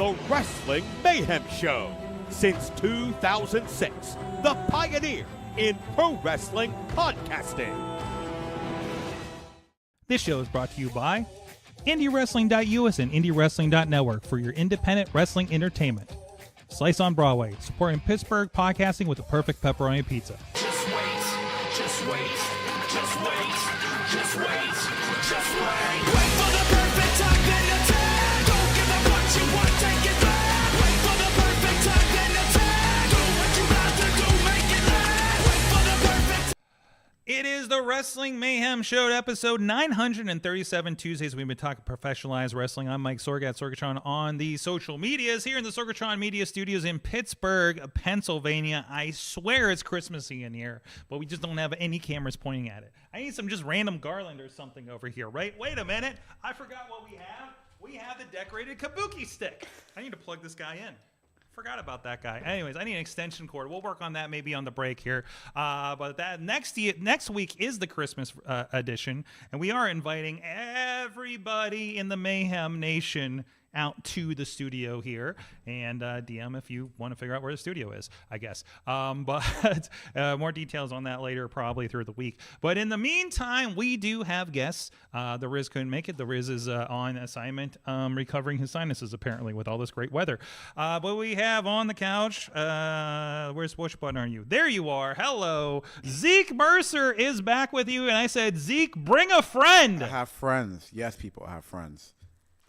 The Wrestling Mayhem Show. Since 2006, the pioneer in pro wrestling podcasting. This show is brought to you by IndyWrestling.us and IndyWrestling.network for your independent wrestling entertainment. Slice on Broadway, supporting Pittsburgh podcasting with the perfect pepperoni pizza. Just wait, just wait, just wait, just wait, just wait. Wait for the perfect time, then attack. Don't give up what you want, take it back. Wait for the perfect time, then attack. Do what you got to do, make it last. Wait for the perfect. It is the Wrestling Mayhem Show, episode 937. Tuesdays, we've been talking professionalized wrestling. I'm Mike Sorg at Sorgatron on the social medias here in the Sorgatron Media Studios in Pittsburgh, Pennsylvania. I swear it's Christmassy in here, but we just don't have any cameras pointing at it. I need some just random garland or something over here, right? Wait a minute. I forgot what we have. We have the decorated kabuki stick. I need to plug this guy in. Forgot about that guy. Anyways, I need an extension cord. We'll work on that maybe on the break here. But that next week is the Christmas edition, and we are inviting everybody in the Mayhem Nation out to the studio here, and DM if you want to figure out where the studio is, I guess. But more details on that later, probably through the week. But in the meantime, we do have guests. The Riz couldn't make it. The Riz is on assignment, recovering his sinuses apparently with all this great weather. But we have on the couch, which button are you? There you are. Hello. Zeke Mercer is back with you, and I said, Zeke, bring a friend. I have friends. Yes, people, I have friends.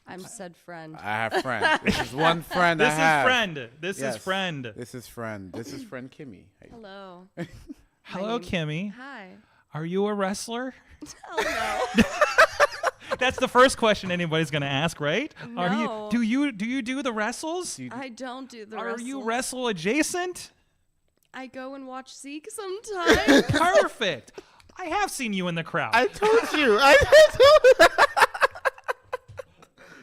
I'm said friend. I have friends. This is one friend This I have. is friend. This Yes. is friend. This is friend. This is friend Kimmi. Hey. Hello. Hello, Kimmi. Hi. Are you a wrestler? Oh no. That's the first question anybody's going to ask, right? No. Are you do you do the wrestles? I don't do the Are you wrestling. wrestle adjacent? I go and watch Zeke sometimes. Perfect. I have seen you in the crowd. I told you. I told you.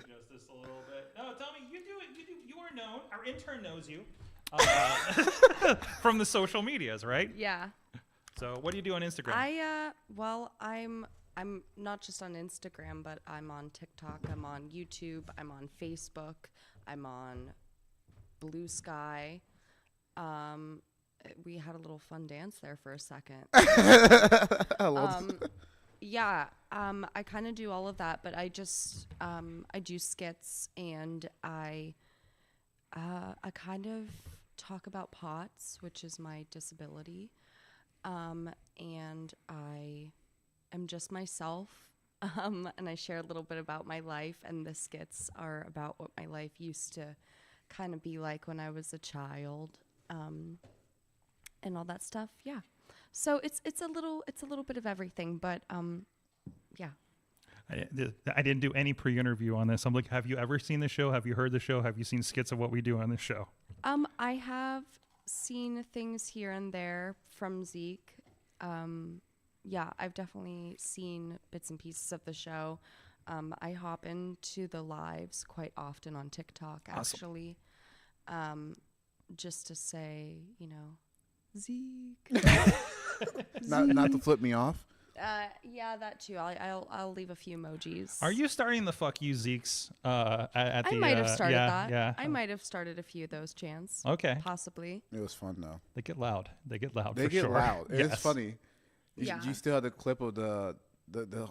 Adjust this a little bit. No, tell me, you are known. Our intern knows you from the social medias, right? Yeah. So what do you do on Instagram? I'm not just on Instagram, but I'm on TikTok, I'm on YouTube, I'm on Facebook, I'm on Blue Sky. We had a little fun dance there for a second. Yeah, I kind of do all of that, but I just I do skits, and I kind of talk about POTS, which is my disability, and I am just myself, and I share a little bit about my life, and the skits are about what my life used to kind of be like when I was a child, and all that stuff. Yeah. So it's a little bit of everything, but yeah. I didn't do any pre-interview on this. I'm like, have you ever seen the show? Have you heard the show? Have you seen skits of what we do on this show? I have seen things here and there from Zeke. Yeah, I've definitely seen bits and pieces of the show. I hop into the lives quite often on TikTok, actually, just to say, Zeke. Not to flip me off. Yeah, that too. I'll leave a few emojis. Are you starting the fuck you Zeeks at I the might have started that. Yeah. I might have started a few of those chants. Okay. Possibly. It was fun though. They get loud. They get loud. They for get sure. loud. Yes. It's funny. Yeah. You still have the clip of the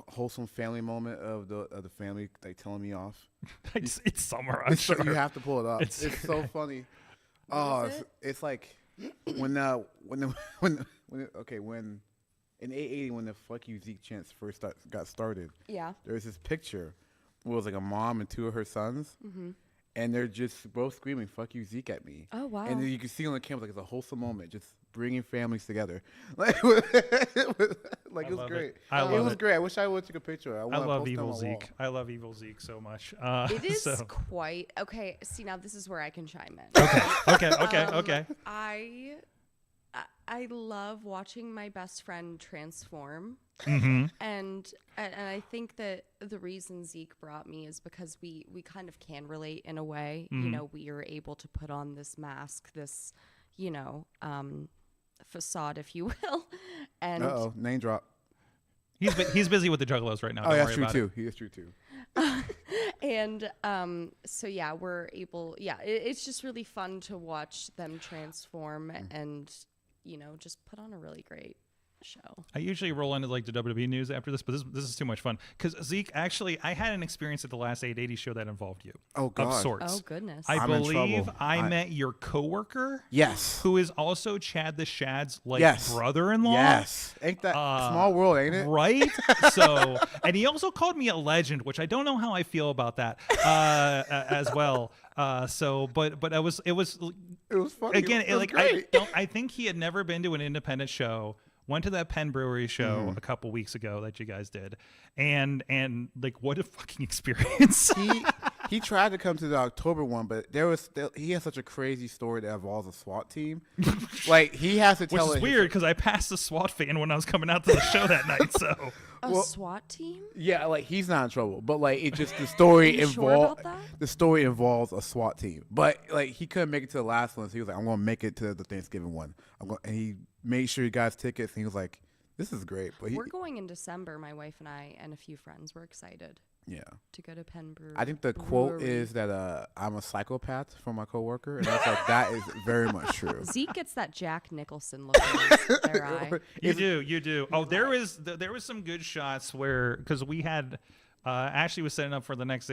wholesome family moment of the family like telling me off. It's summer. I'm sure. You have to pull it up. It's- It's so funny. What is It's like when in 880 when the fuck you Zeke chants first got started. Yeah. There was this picture where it was like a mom and two of her sons, and they're just both screaming "fuck you Zeke" at me. Oh wow. And then you can see on the camera like it's a wholesome moment, just bringing families together. Like it was love great. it. I love It was it. great. I wish I would take a picture. I wanna love post it on Evil my wall. Zeke. I love Evil Zeke so much. It is so- quite okay. See, now this is where I can chime in. Okay. I love watching my best friend transform, Mm-hmm. and I think that the reason Zeke brought me is because we kind of can relate in a way. We are able to put on this mask, this facade, if you will, and Name drop. He's busy with the Juggalos right now. Oh, Don't that's worry true about too. it. He is true too. And so yeah, we're able. Yeah, it's just really fun to watch them transform and just put on a really great show. I usually roll into like the WWE news after this, but this is too much fun. Because Zeke, actually, I had an experience at the last 880 show that involved you. Oh, God. Of sorts. Oh goodness. I I'm in believe trouble. I met your coworker. Yes. Who is also Chad the Shad's Yes. brother-in-law. Yes. Ain't that small world, ain't it? Right? So, and he also called me a legend, which I don't know how I feel about that as well. But it was It was funny. again, It was like great. I think he had never been to an independent show. Went to that Penn Brewery show a couple weeks ago that you guys did, and like what a fucking experience. He tried to come to the October one, but he has such a crazy story that involves a SWAT team. Like he has to Which tell is it. weird because I passed the SWAT van when I was coming out to the show that night. So A SWAT team? Yeah, like he's not in trouble, but like it just the story You sure about involves that? the story involves a SWAT team. But like he couldn't make it to the last one, so he was like, "I'm gonna make it to the Thanksgiving one." And he made sure he got his tickets, and he was like, "This is great." But We're going in December, my wife and I and a few friends. We're excited yeah. to go to Penn Brewery. I think the quote is that I'm a psychopath from my coworker, and I was like, that is very much true. Zeke gets that Jack Nicholson look in their eye. you do. Oh, there was some good shots where because we had. Ashley was setting up for the next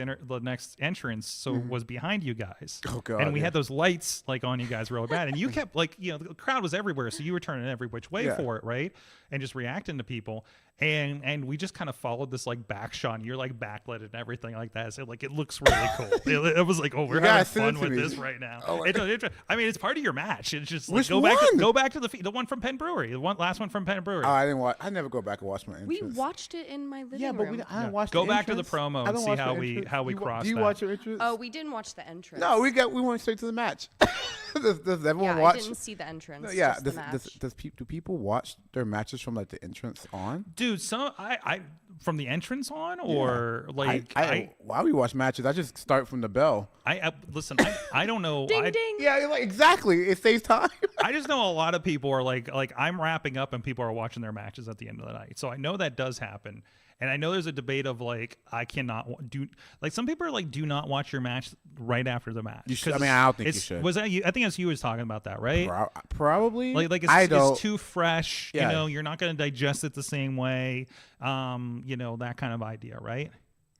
entrance, so was behind you guys. Oh, God, and we yeah. had those lights like on you guys really bad, and you kept like the crowd was everywhere, so you were turning every which way Yeah. for it, right? And just reacting to people, and we just kind of followed this like back shot. And you're like backlit and everything like that, so like it looks really cool. It was like, oh, we're having guys send it fun to with me. this right now. Oh, I mean, it's part of your match. It's just like, Which go one? back to the one from Penn Brewery, the last one from Penn Brewery. Oh, I didn't watch. I never go back and watch my entrance. We watched it in my living Yeah, but room. I didn't watch. Go the back to the entrance. promo I and don't see watch how the we- entrance. how we Do you- cross Do you that. watch your entrance? Oh, we didn't watch the entrance. No, we went straight to the match. does everyone Yeah, watch? I didn't see the entrance. No, yeah, just the match. do people watch their matches from like the entrance on? Dude, I from the entrance on or like why we watch matches? I just start from the bell. listen, I don't know. Ding ding. Yeah, like exactly. It saves time. I just know a lot of people are like I'm wrapping up and people are watching their matches at the end of the night. So I know that does happen. And I know there's a debate of like I cannot do like some people are like do not watch your match right after the match. You should. I 'Cause mean, I don't think you it's- should. Was that you? I think it's you was talking about that, right? Probably. Like it's too fresh. Yeah. You know, you're not going to digest it the same way. That kind of idea, right?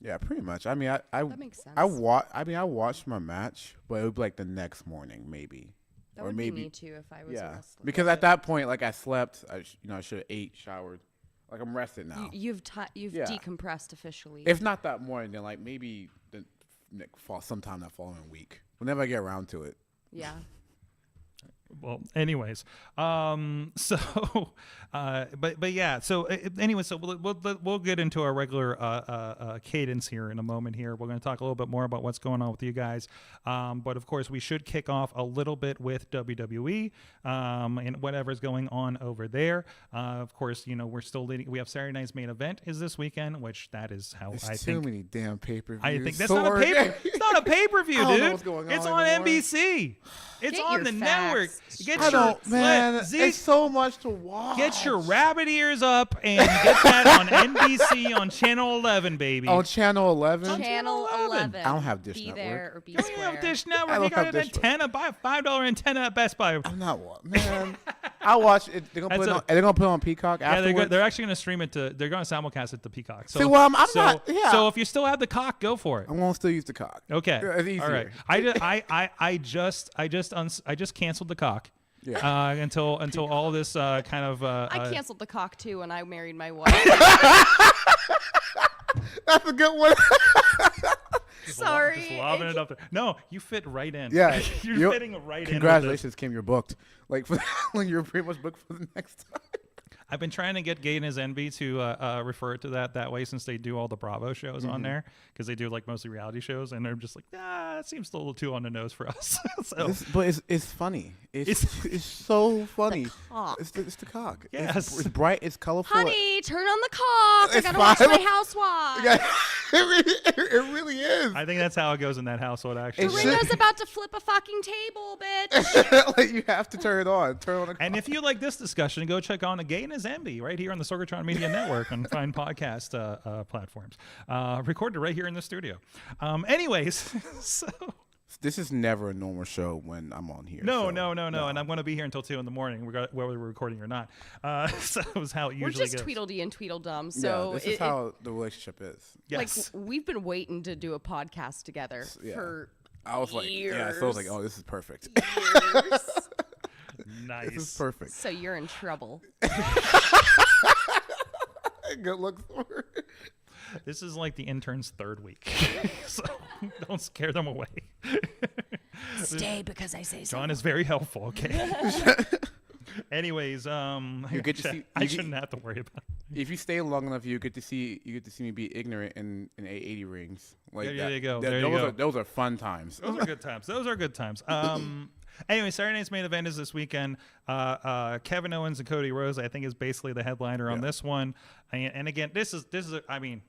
Yeah, pretty much. I mean, That makes sense. I watched my match, but it would be like the next morning, maybe. That or would maybe be me too if I was a yeah, wrestler. because at that point, like I slept. I should have ate, showered. Like I'm rested now. You've Yeah. decompressed officially. If not that morning, then like maybe sometime that following week. Whenever I get around to it. yeah. Well, anyways, but yeah. So anyway, so we'll get into our regular cadence here in a moment. Here, we're going to talk a little bit more about what's going on with you guys. But of course, we should kick off a little bit with WWE and whatever's going on over there. Of course, we're still leading. We have Saturday night's main event is this weekend, which that is how There's I too think. many damn pay-per-views. I think that's not a pay. It's not a pay-per-view, I don't know dude. what's going It's on on anymore. NBC. It's Get on your the facts network. Get I don't, man. Zeke, It's so much to watch. get your rabbit ears up and get that on NBC on Channel 11, baby. on Channel 11. Channel 11. I don't have Dish Be Network. there or be You square. have Dish I Network. don't You got have an Dish antenna. Buy a $5 antenna at Best Buy. I'm not man. I watch it. They're gonna put it on. They're gonna put it on Peacock Yeah, afterwards. they're actually going to stream it to. They're going to simulcast it to Peacock. So, See, well, I'm so, not- yeah. So if you still have the cock, go for it. I'm gonna still use the cock. Okay. It's easier. All right. I just canceled the cock. Yeah. Until all this kind of. I canceled the cock too when I married my wife. That's a good one. Sorry. Just lobbing it up there. No, you fit right in. Yeah, you're fitting right in. Congratulations, Kim. You're booked. Like, you're pretty much booked for the next time. I've been trying to get Gay and his Envy to refer it to that way since they do all the Bravo shows on there because they do like mostly reality shows and they're just like, that seems a little too on the nose for us. So But it's funny. It's so funny. cock. It's the cock. Yes. It's bright. It's colorful. Honey, turn on the cock. I It's gotta watch fine. my housewife. Yeah, it really is. I think that's how it goes in that household actually. It should- Ringo's about to flip a fucking table, bitch. Like you have to turn it on. Turn on the. And if you like this discussion, go check on a Gay and as Envy right here on the Sorgatron Media Network on fine podcast platforms. Recorded right here in the studio. Anyways, so. This is never a normal show when I'm on here. No. so, And I'm going to be here until 2 a.m, whether we're recording or not. So it was how it We're usually just goes. Tweedledee and Tweedledum. So this is how the relationship is. Yes. like we've been waiting to do a podcast together Yeah. for I was like, yeah, so I was like, oh, this is perfect. years. Nice. This is perfect. So you're in trouble. Good looks for her. This is like the intern's 3rd week. So don't scare them away. Stay because I say so. John is very helpful, okay? Anyways, You get to see- I you shouldn't get- have to worry about it. If you stay long enough, you get to see me be ignorant in 880 rings. Like There you go. that- There you go. Those are fun times. Those are good times. Those are good times. Anyway, Saturday night's main event is this weekend. Kevin Owens and Cody Rhodes, I think, is basically the headliner on this one. And again, this is I mean,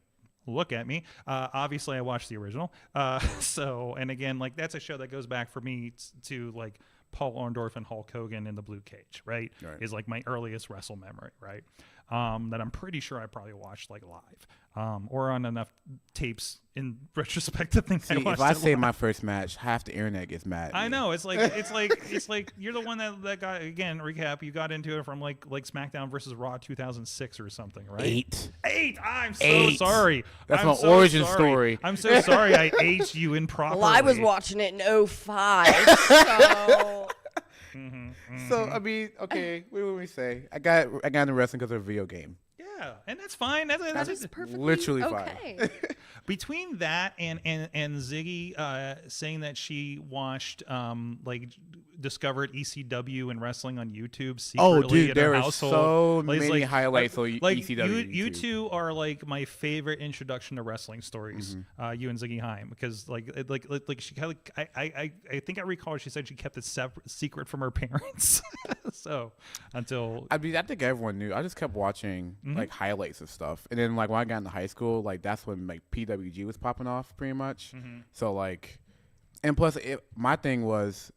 look at me. Obviously, I watched the original. And again, like that's a show that goes back for me to like Paul Orndorff and Hulk Hogan in the blue cage, right? Is like my earliest wrestle memory, right? That I'm pretty sure I probably watched like live or on enough tapes in retrospect to think I See, watched if I it say live. my first match, half the internet gets mad. At I me. know it's like you're the one that got, again, recap, you got into it from like SmackDown versus Raw 2006 or something, right? Eight. I'm so 8. sorry. That's I'm my so origin sorry. story. I'm so sorry I aged you improperly. Well, I was watching it in 05, so So I mean, okay, what do we say? I got into wrestling because of a video game. Yeah, and that's fine. that is perfectly Literally okay. fine. Between that and Ziggy saying that she watched like discovered ECW and wrestling on YouTube secretly Oh, dude, in there her are household. so Like, many highlights on ECW. You two are like my favorite introduction to wrestling stories. You and Ziggy Haim, because like she kind of I think I recall she said she kept it secret from her parents. So until I mean, I think everyone knew. I just kept watching like highlights of stuff, and then like when I got into high school, like that's when like PWG was popping off pretty much. So like, and plus, my thing was,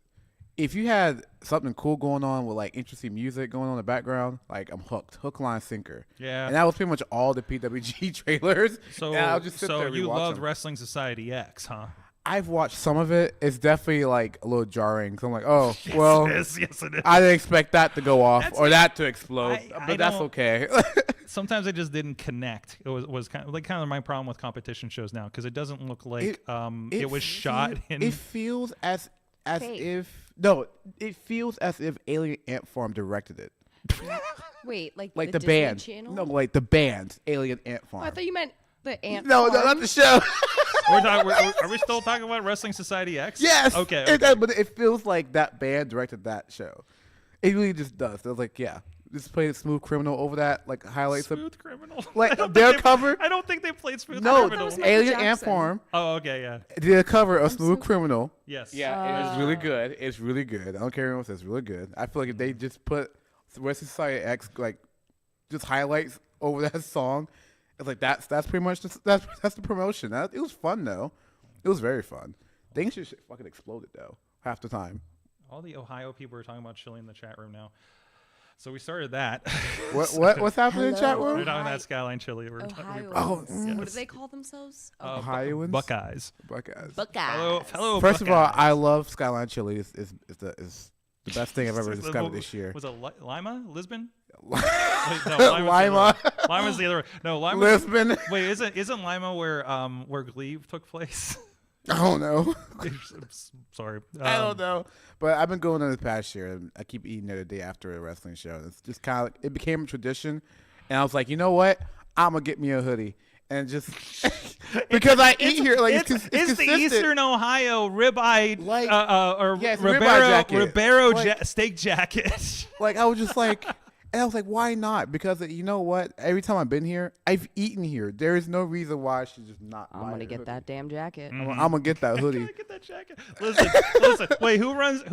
if you had something cool going on with like interesting music going on in the background, like I'm hooked, hook, line, sinker. Yeah. And that was pretty much all the PWG trailers. so and I'll just sit there and you rewatch loved them. Wrestling Society X, huh? I've watched some of it. It's definitely like a little jarring. So I'm like, oh, well, Yes, it is. I didn't expect that to go off That's- or that to explode, I but that's don't- okay. Sometimes I just didn't connect. It was kind of my problem with competition shows now, because it doesn't look like it was shot in. It feels as Fake. if no, it feels as if Alien Ant Farm directed it. Wait, like Like the the Disney band. Channel? No, like the band Alien Ant Farm. Oh, I thought you meant the ant. no, farm. not the show. Are we still talking about Wrestling Society X? Yes. Okay. But it feels like that band directed that show. It really just does. I was like, yeah, just play Smooth Criminal over that, like highlights Smooth Criminal. Like, I don't their think they- cover- I don't think they played Smooth no, Criminal. was Michael Alien Ant Jackson. Farm Oh, okay, yeah. did a cover of Smooth Criminal. Yes. Yeah, it's really good. It's really good. I don't care what says, really good. I feel like if they just put Wrestling Society X, like, just highlights over that song, it's like that's pretty much that's the promotion. It was fun though. It was very fun. Things just fucking exploded though half the time. All the Ohio people are talking about chili in the chat room now. So we started that. What's happening in the chat Hello. We're room? talking about Skyline Chili. We're talking Ohio. about What do they call themselves? Ohioans, Buckeyes. Buckeyes. Fellow First of all, Buckeyes. I love Skyline Chili. Is the best thing I've ever discovered this year. Was it Lima? Lisbon? No, Lima. Lima's the other. No, Lima. Lisbon. Wait, isn't Lima where Glee took place? I don't know. Sorry. I don't know. But I've been going on this past year, and I keep eating it the day after a wrestling show. It's just kind of it became a tradition, and I was like, you know what? I'm gonna get me a hoodie, and just because I eat here, like it's It's the consistent. Eastern Ohio ribeye Like- or Yeah, it's a ribeye jacket. Ribeiro Like- steak jacket. Like I was just like, and I was like, why not? Because you know what? Every time I've been here, I've eaten here. There is no reason why I should just not. I'm buy gonna a get hoodie. that damn jacket. I'm gonna get that hoodie. Get that jacket. Listen. Wait, who runs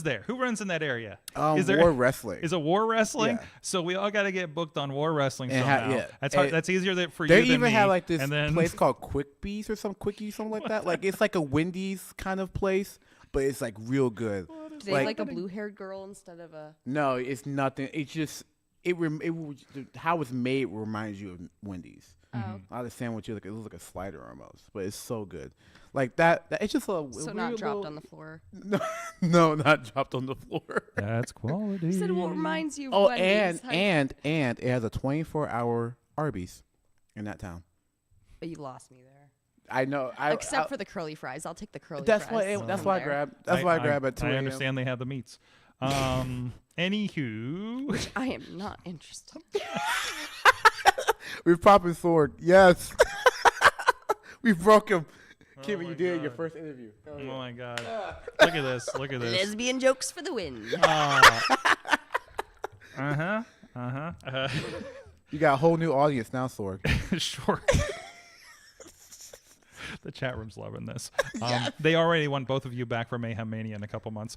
there? Who runs in that area? War Wrestling. Is it War Wrestling? Yeah. So we all got to get booked on War Wrestling And somehow. yeah. That's hard, And that's easier for you They than even me. have like this and then, place called Quick-Bees or some Quickie, something like that. Like it's like a Wendy's kind of place, but it's like real good. Do they have like a blue-haired girl instead of a? No, it's nothing. It's just how it's made reminds you of Wendy's. Oh. A lot of the sandwich it looks like a slider almost, but it's so good. Like that it's just a So not dropped on the floor. No, not dropped on the floor. That's quality. You said what reminds you of Oh, Wendy's. and it has a 24-hour Arby's in that town. But you lost me there. I know. Except for the curly fries. I'll take the curly that's fries. why. That's why I grab. That's why I grab at 2 I a.m. understand they have the meats. Anywho, I am not interested. We're popping sword. Yes. We broke him. Kimmi, my you did God. your first interview. oh my God, look at this! Look at this! Lesbian jokes for the win. You got a whole new audience now, Sorg. Sure. The chat room's loving this. They already want both of you back for Mayhem Mania in a couple months.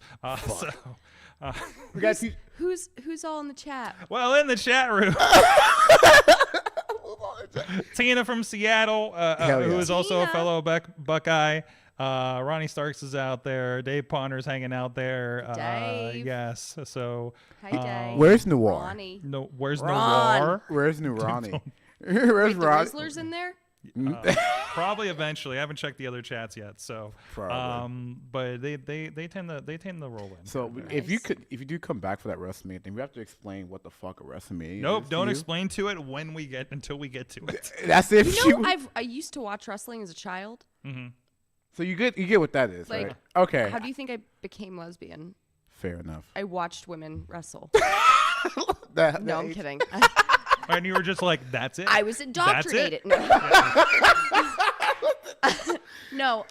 We got Who's all in the chat? Well, in the chat room, Tina from Seattle, who is also a Tina. fellow Buckeye. Ronnie Starks is out there. Dave Ponder's hanging out there. Dave. Yes. So, Hi, Dave. Where's Noir? Ronnie. no, where's Ron. Noir? Where's New Ronnie? Where's Wait, the Ronnie? Rizzler's in there? Probably eventually. I haven't checked the other chats yet. So, Probably. but they tend to roll in. So if you do come back for that WrestleMania thing, we have to explain what the fuck a WrestleMania Nope, is. don't to you. explain to it until we get to it. That's if You know, I used to watch wrestling as a child. So you get what that is, Like, right? Okay. How do you think I became lesbian? Fair enough. I watched women wrestle. That No, I'm age- kidding. And you were just like, that's it? I was That's it? indoctrinated. No,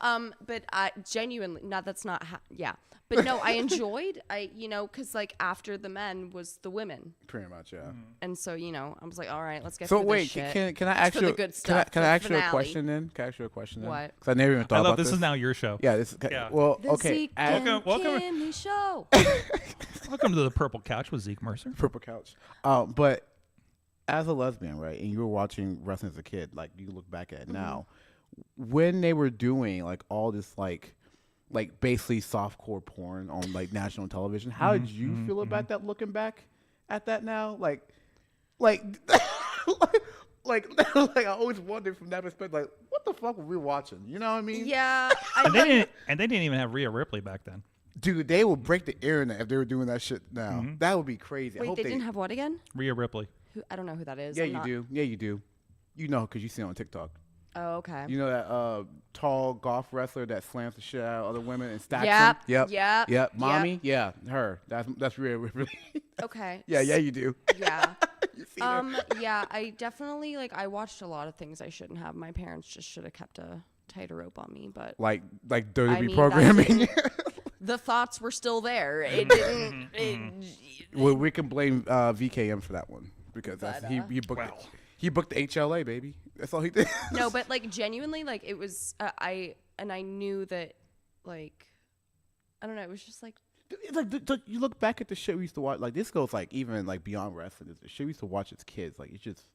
but I genuinely, no, that's not, yeah. But no, I enjoyed, because like after the men was the women. Pretty much, yeah. And so, I was like, all right, let's get So through wait, this shit. can I It's ask for you? the good Can I, stuff, can the I ask you a finale. question then? Can I ask you a question then? What? Because I never even thought I about love this is now your show. Yeah, this is Yeah. well. The Okay, Zeke as- and Welcome- Kimmi show. Welcome to the Purple Couch with Zeke Mercer. purple couch. But as a lesbian, right, and you were watching wrestling as a kid, like you look back at it now, when they were doing like all this like basically softcore porn on like national television, how did you feel about that? Looking back at that now, like I always wondered from that perspective, like what the fuck were we watching? You know what I mean? Yeah. And they didn't even have Rhea Ripley back then. Dude, they would break the internet if they were doing that shit now. That would be crazy. I Wait, hope they didn't have what again? Rhea Ripley. I don't know who that is. Yeah, I'm you not- do. Yeah, you do. You know, because you see it on TikTok. Oh, okay. You know that tall golf wrestler that slams the shit out of other women and stacks Yep, them? yep, Yep. yep. Mommy? Yeah, her. That's really. Okay. Yeah, you do. Yeah. You see her. Yeah, I definitely I watched a lot of things I shouldn't have. My parents just should have kept a tighter rope on me, but Like WWE I mean, that programming. the thoughts were still there. It didn't. Well, we can blame VKM for that one because that's, But, he booked the HLA, baby. That's all he did. No, but genuinely, it was. I knew that, I don't know. It was just It's like you look back at the shit we used to watch. Like this goes even beyond wrestling. The shit we used to watch as kids. Like it's just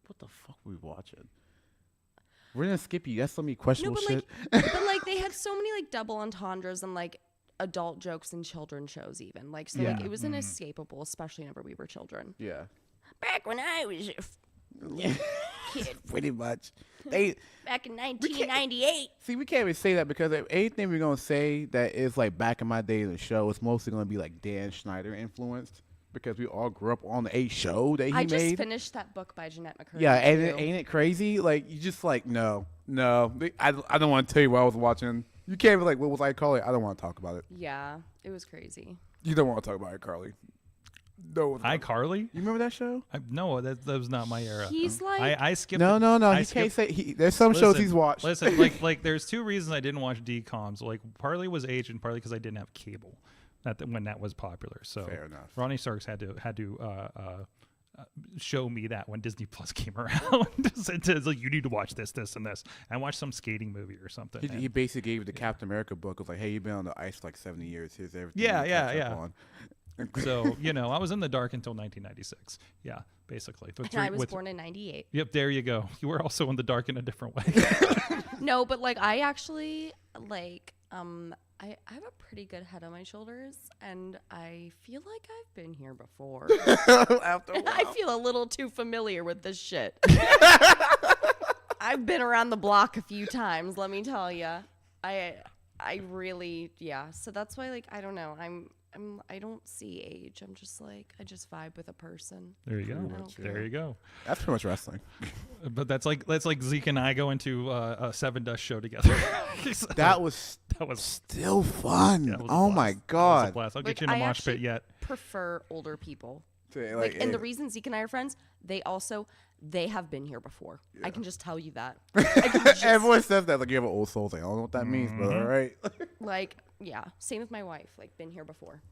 what the fuck were we watching? We're gonna skip you. That's so many questionable shit. but they had so many double entendres and adult jokes in children's shows even so Yeah. it was inescapable, especially whenever we were children. Yeah, Back when I was a kid, pretty much. They back in 1998. see we can't even say that because if anything we're gonna say that is back in my day in the show, it's mostly gonna be Dan Schneider influenced because we all grew up on a show that he I made. just finished that book by Jeanette McCurdy. Yeah, and too. ain't it crazy? You just no. I don't want to tell you what I was watching. You can't be what was iCarly? I don't want to talk about it. Yeah, it was crazy. You don't want to talk about iCarly. No. iCarly? You remember that show? No, that was not my era. He's I skipped. No. I He can't skipped- say. There's some shows he's watched. Listen, there's two reasons I didn't watch DComs. Partly was age, and partly because I didn't have cable. When that was popular. So Fair enough. Ronnie Starks had to show me that when Disney Plus came around. It's you need to watch this, and this, and watch some skating movie or something. He basically gave you the Captain America book. It was hey, you've been on the ice for 70 years. Here's everything. Yeah, you yeah, catch up yeah. on. So I was in the dark until 1996. Yeah, basically. And I was born in 98. Yep, there you go. You were also in the dark in a different way. No, but I actually I have a pretty good head on my shoulders, and I feel like I've been here before. After a while. I feel a little too familiar with this shit. I've been around the block a few times, let me tell you. I really, yeah. So that's why, like, I don't know. I don't see age. I'm just like, I just vibe with a person. There you go. much, There you go. That's pretty much wrestling. But that's like Zeke and I going to a Seven Dust show together. That was still fun. Yeah, it was a Oh blast. my It was a god. blast. I'll Like, get you in a I mosh pit actually yet. prefer older people. Like, And the reason Zeke and I are friends, they have been here before. I can just tell you that. Everyone says that, like, you have an old soul. Like, I don't know what that means, but all right. Like, yeah, same with my wife. Like, been here before.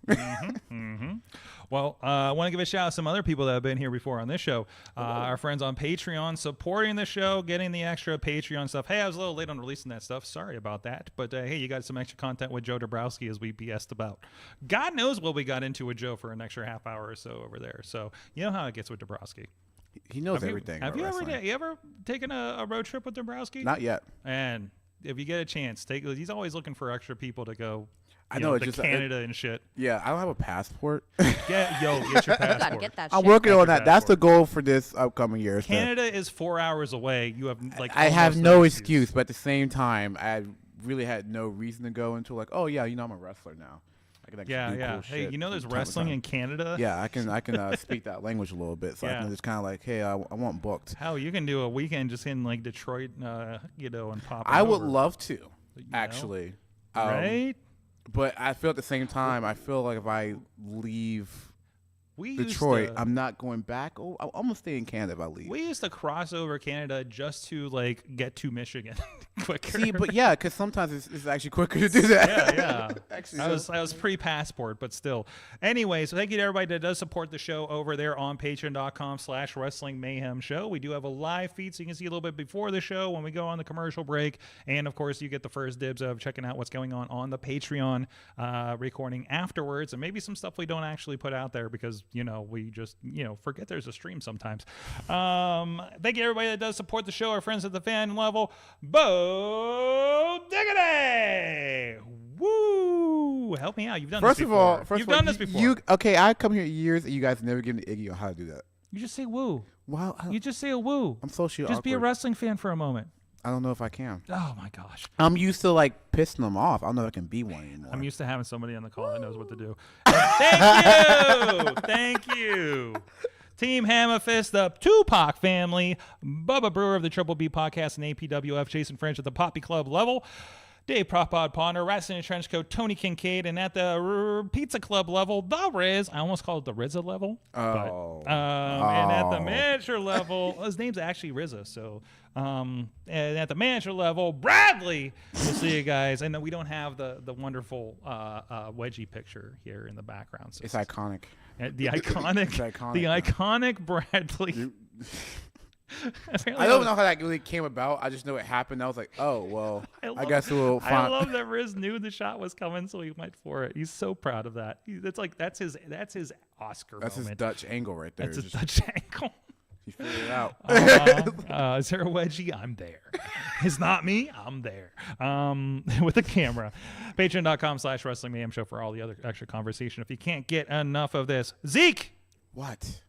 Well, I want to give a shout out to some other people that have been here before on this show. Our friends on Patreon supporting the show, getting the extra Patreon stuff. Hey, I was a little late on releasing that stuff. Sorry about that. But hey, you got some extra content with Joe Dabrowski as we BS'd about. God knows what we got into with Joe for an extra half hour or so over there. So you know how it gets with Dabrowski. He knows everything. Have about you wrestling. ever taken a road trip with Dabrowski? Not yet. And if you get a chance, he's always looking for extra people to go. I know, it's to just Canada and shit. Yeah, I don't have a passport. Get your passport. You gotta get that I'm shit. working Get on your that. That's the passport. goal for this upcoming year. is that Canada is 4 hours away. You have like I have almost no excuse, but at the same time, I really had no reason to go until like, oh yeah, I'm a wrestler now. I can actually do Yeah. cool Hey, shit there's from time to wrestling time. in Canada. Yeah, I can speak that language a little bit, so I Yeah. can just kind of like, hey, I want booked. Hell, you can do a weekend just in like Detroit, and pop. I would over, love to, know? actually. Right? But I feel at the same time, I feel like if I leave We Detroit, used to, I'm not going back. Oh, I'm gonna stay in Canada if I leave. we used to cross over Canada just to like get to Michigan quicker. See, but yeah, because sometimes it's actually quicker to do that. yeah. Actually, I was pre-passport, but still. Anyway, so thank you to everybody that does support the show over there on patreon.com/Wrestling Mayhem Show. We do have a live feed, so you can see a little bit before the show when we go on the commercial break. And, of course, you get the first dibs of checking out what's going on the Patreon recording afterwards. And maybe some stuff we don't actually put out there because, we just, forget there's a stream sometimes. Thank you, everybody that does support the show, our friends at the fan level. Bo Diggity! Woo! Help me out. You've done this before. You've done this before. Okay, I come here years and you guys never give me Iggy on how to do that. You just say woo. Wow, You just say a woo. I'm socially Just be a awkward. wrestling fan for a moment. I don't know if I can. Oh, my gosh. I'm used to like pissing them off. I don't know if I can be one anymore. I'm used to having somebody on the call that knows what to do. Thank you. Thank you. Team Hammer Fist, the Tupac family, Bubba Brewer of the Triple B Podcast and APWF, Jason French at the Poppy Club level, Dave Propod Ponder, Wrestling in Trench Coat, Tony Kincaid, and at the Pizza Club level, the Riz. I almost called it the RZA level. Oh. And at the manager level, his name's actually RZA, so... and at the manager level, Bradley. We'll see you guys. And we don't have the wonderful wedgie picture here in the background. So It's iconic. the iconic, It's iconic, the man. iconic Bradley. I don't know how that really came about. I just know it happened. I was like, oh well. I guess we'll I find. love that Riz knew the shot was coming, so he went for it. He's so proud of that. That's his Oscar That's his moment. Dutch angle right there. That's his Just- Dutch angle. He figured it out. Is there a wedgie? I'm there. It's not me. I'm there. With a camera. Patreon.com/Wrestling Mayhem Show for all the other extra conversation. If you can't get enough of this, Zeke. What?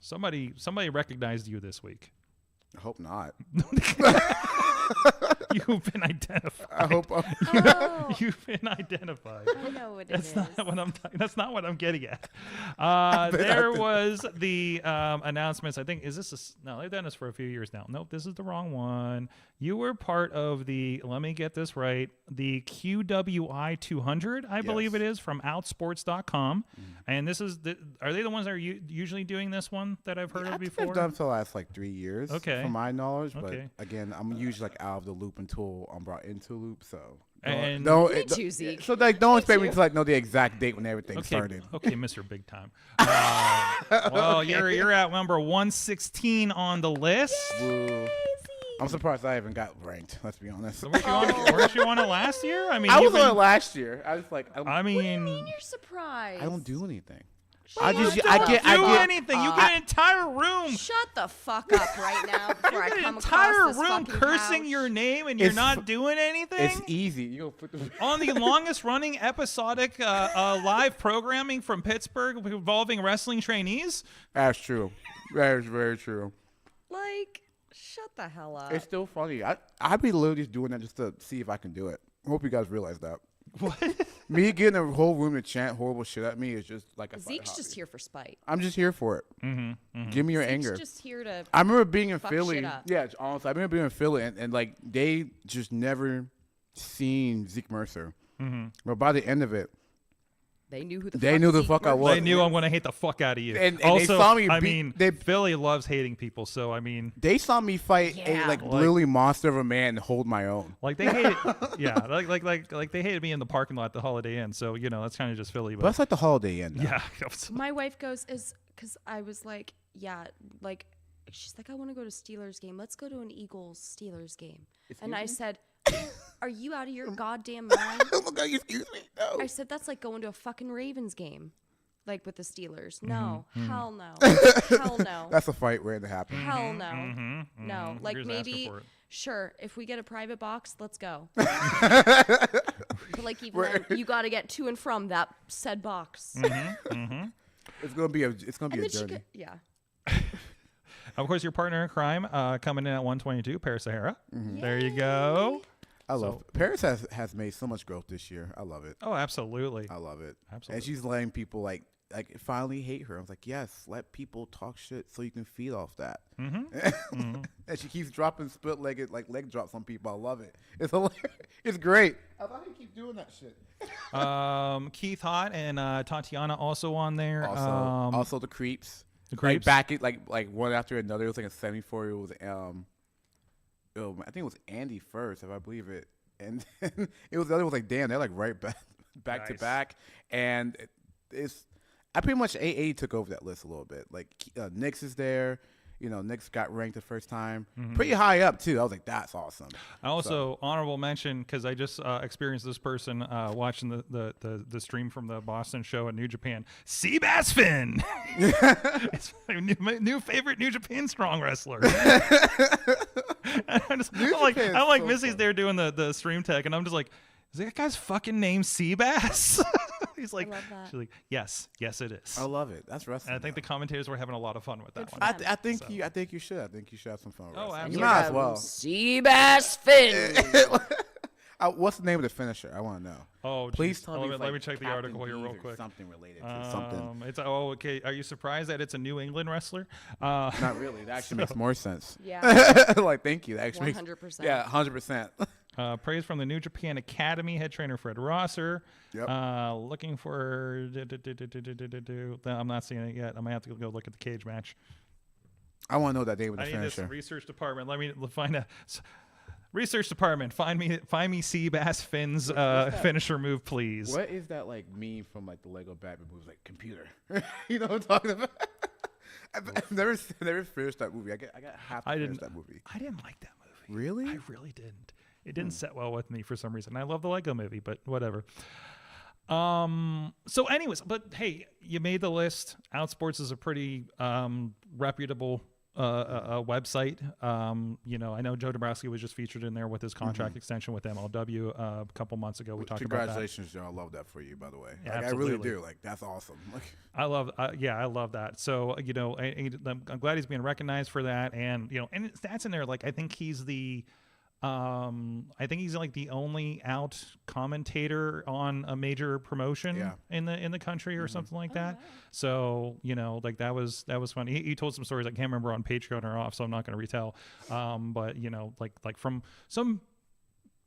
Somebody recognized you this week. I hope not. You've been identified. I hope. You've been identified. I know what That's it is. not what I'm. That's not what I'm getting at. bet There I did. was the announcements. I think no? They've done this for a few years now. Nope, this is the wrong one. You were part of the. Let me get this right. The QWI 200, I believe it is, from Outsports.com. And this is are they the ones that are usually doing this one that I've heard I of think before? I've done for the last like 3 years. Okay. From my knowledge, Okay. but again, I'm usually like out of the loop until I'm brought into the loop. So. And- Me too, Zeke. So like, don't expect me to like know the exact date when everything started. Okay, Mr. Big Time. Well, you're at number 116 on the list. Woo. I'm surprised I haven't got ranked. Let's be honest. Weren't you on it last year? I mean, I was you've been- on it last year. I was like, I mean, You're surprised. I don't do anything. I just do I get anything. You get an entire room. Shut the fuck up right now before I An come entire across this room fucking cursing couch. your name and you're It's not doing anything. It's easy. You go put the On the longest running episodic live programming from Pittsburgh involving wrestling trainees. That's true. That is very true. Like, shut the hell up. It's still funny. I'd be literally just doing that just to see if I can do it. I hope you guys realize that. What? Me getting a whole room to chant horrible shit at me is just like a Zeke's hobby. just here for spite. I'm just here for it. Give me your Zeke's anger. just here to. I remember being in fuck Philly. shit up. Yeah, honestly, I remember being in Philly, and like they just never seen Zeke Mercer. But by the end of it, They knew who the They fuck knew the Zeke fuck I Mercer was. They knew I'm going to hate the fuck out of you. And also, they saw me I beat- mean, they- Philly loves hating people, so I mean, they saw me fight a Yeah. like literally monster of a man and hold my own. like they hated, yeah, like they hated me in the parking lot at the Holiday Inn. So you know that's kind of just Philly, But but that's like the Holiday Inn. Now. yeah, My wife goes, because I was like, yeah, like, she's like, I want to go to Steelers game. Let's go to an Eagles Steelers game. And I said, are you out of your goddamn mind? Oh my God, excuse me. No. I said, that's like going to a fucking Ravens game, like with the Steelers. No, hell no. Hell no. That's a fight waiting to happen. Hell no. No. Like You're just asking maybe, for it. sure, if we get a private box, let's go. But like even then, you got to get to and from that said box. It's gonna be a And journey. then yeah. Of course, your partner in crime coming in at 122, Paris Sahara. There you go. I love Paris has made so much growth this year. I love it. Oh, absolutely. I love it. Absolutely. And she's letting people like finally hate her. I was like, yes, let people talk shit so you can feed off that. And she keeps dropping split-legged like leg drops on people. I love it. It's hilarious. It's great. I thought you keep doing that shit. Keith Hott and Tatiana also on there. Also the creeps. The creeps. Like back at like one after another. It was like a 74. It was I think it was Andy first, if I believe it, and then it was the other. Was like, damn, they're like right back to Nice. back, and I pretty much AA took over that list a little bit. Like Nyx is there, you know, Nyx got ranked the first time, pretty high up too. I was like, that's awesome. I also honorable mention because I just experienced this person watching the stream from the Boston show at New Japan. Seabass Finn, it's my new favorite New Japan strong wrestler. I'm like so Missy's fun. there doing the stream tech, and I'm just like, is that guy's fucking name Seabass? He's like, love that. she's like, yes, it is. I love it. That's wrestling. And I think the commentators were having a lot of fun with that one. I think I think you should. I think you should have some fun with Oh, wrestling. absolutely. You might as well. Seabass Finn. What's the name of the finisher? I want to know. Oh, Please geez. tell me. Let me check the article here real quick. Something related to something. It's okay. Are you surprised that it's a New England wrestler? Not really. That actually makes more sense. Yeah. Like, thank you. That actually makes 100%. Yeah, 100%. Praise from the New Japan Academy head trainer Fred Rosser. Yep. Looking for. I'm not seeing it yet. I'm gonna have to go look at the cage match. I want to know that name of the I need this finisher. research department. Let me find a research department. Find me Seabass Finn's finisher move, please. What is that like meme from like the Lego Batman movies, like computer? You know what I'm talking about? I've never finished that movie. I got half to finish that movie. I didn't like that movie. Really? I really didn't. It didn't set well with me for some reason. I love the Lego movie, but whatever. So anyways, but hey, you made the list. Outsports is a pretty reputable website. You know, I know Joe Dombrowski was just featured in there with his contract extension with MLW a couple months ago. We talked about that. Congratulations, Joe. I love that for you, by the way. Yeah, Like, I really absolutely. do. Like, that's awesome. Like, I love that. So, you know, I'm glad he's being recognized for that. And, you know, and that's in there. Like, I think he's like the only out commentator on a major promotion in the country or something like that. So, you know, like that was fun. He told some stories I can't remember on Patreon or off, so I'm not going to retell. But, you know, like from some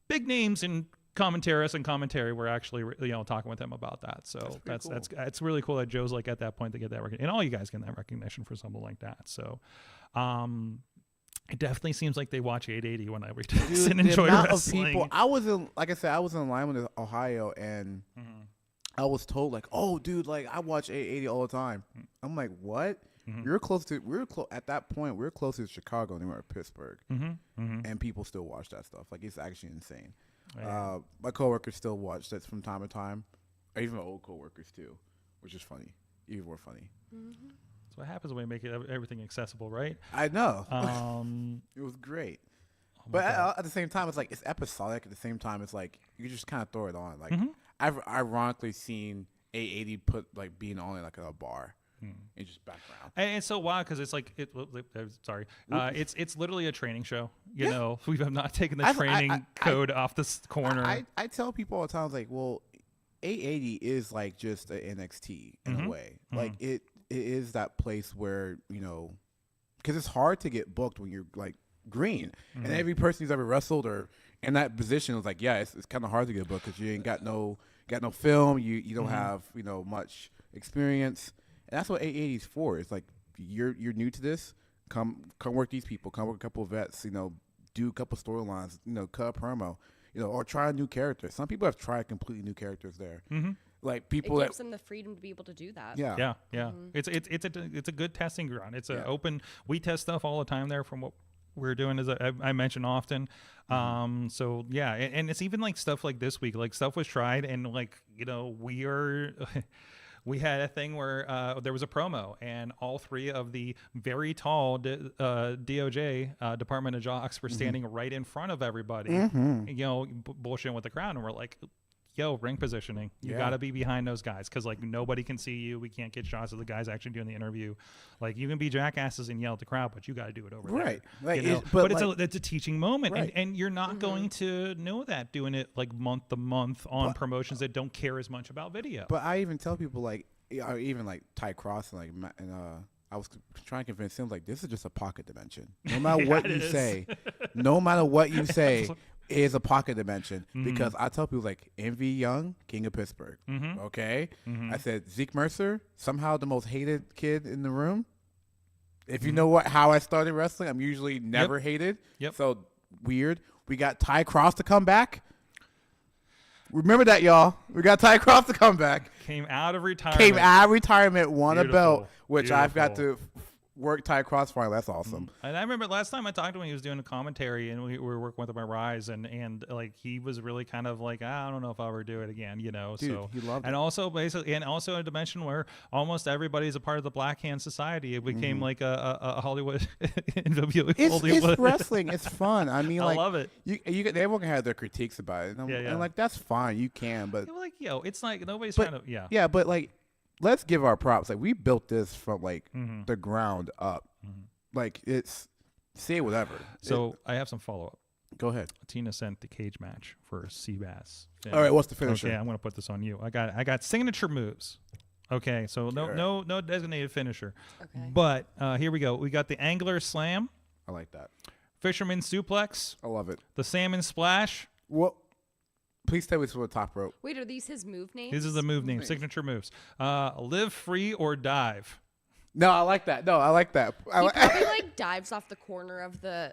big names in commentary, we're actually, you know, talking with him about that. So that's really cool that Joe's like at that point to get that recognition, and all you guys get that recognition for something like that. So, it definitely seems like they watch 880 when I return and enjoy the amount wrestling. of people. I was in line with Ohio, and I was told like, "Oh, dude, like I watch 880 all the time." I'm like, "What?" We're close at that point. We're closer to Chicago than we are Pittsburgh, and people still watch that stuff. Like, it's actually insane. Yeah. My coworkers still watch that from time to time, or even my old coworkers too, which is funny. even more funny. That's what happens when we make everything accessible, right? I know. It was great. my But God. at the same time, it's like it's episodic. At the same time, it's like you just kind of throw it on. Like I've ironically seen 880 put like being on it like at a bar and just background. And it's so wild because it's like sorry, it's literally a training show. You know, we have not taken the training code off this corner. I tell people all the time, like, well, 880 is like just an NXT in a way. Like it is that place where, you know, because it's hard to get booked when you're like green, and every person who's ever wrestled or in that position was like, yeah, it's kind of hard to get booked because you ain't got no film, you don't have, you know, much experience, and that's what 880 is for. It's like you're new to this, come work these people, come work a couple of vets, you know, do a couple storylines, you know, cut a promo, you know, or try a new character. Some people have tried completely new characters there. Like people It gives them the freedom to be able to do that. Yeah. It's a good testing ground. It's an open. We test stuff all the time there. From what we're doing, as I mention often. So yeah, and it's even like stuff like this week. Like stuff was tried, and like, you know, we had a thing where there was a promo, and all three of the very tall DOJ Department of Jocks were standing right in front of everybody, you know, bullshitting with the crowd, and we're like, yo, ring positioning. You got to be behind those guys because, like, nobody can see you. We can't get shots of the guys actually doing the interview. Like, you can be jackasses and yell at the crowd, but you got to do it over there. Like, you know? But it's a teaching moment, and you're not going to know that doing it, like, month to month on promotions that don't care as much about video. But I even tell people, like, even like Ty Cross and like, and I was trying to convince him, like, this is just a pocket dimension. No matter what you say, no matter what you say, is a pocket dimension. Because I tell people, like, Envy Young, King of Pittsburgh. Okay, I said Zeke Mercer, somehow the most hated kid in the room. If you know how I started wrestling, I'm usually never hated. So weird. We got Ty Cross to come back. Remember that, y'all. We got Ty Cross to come back. Came out of retirement. Won a belt, which I've got to work Ty Cross for. That's awesome. And I remember last time I talked to him, he was doing a commentary, and we were working with him at Rise, and like he was really kind of like, I don't know if I'll ever do it again, you know. Dude, so he loved and it. also basically, and also a dimension where almost everybody's a part of the Black Hand Society. It became like a Hollywood NWA. It's wrestling. It's fun. I mean, like, I love it. Everyone can have their critiques about it, and like that's fine. You can, but like, yo, it's like nobody's trying to. Yeah, but like, let's give our props. Like, we built this from like the ground up. Like, it's say whatever. So I have some follow up. Go ahead. Tina sent the cage match for Seabass. All right, what's the finisher? Okay, I'm going to put this on you. I got signature moves. Okay, so no designated finisher. Okay. But here we go. We got the angler slam. I like that. Fisherman suplex. I love it. The salmon splash. What? Please tell me it's for the top rope. Wait, are these his move names? These are the move names, signature moves. Live free or dive. No, I like that. He probably like dives off the corner of the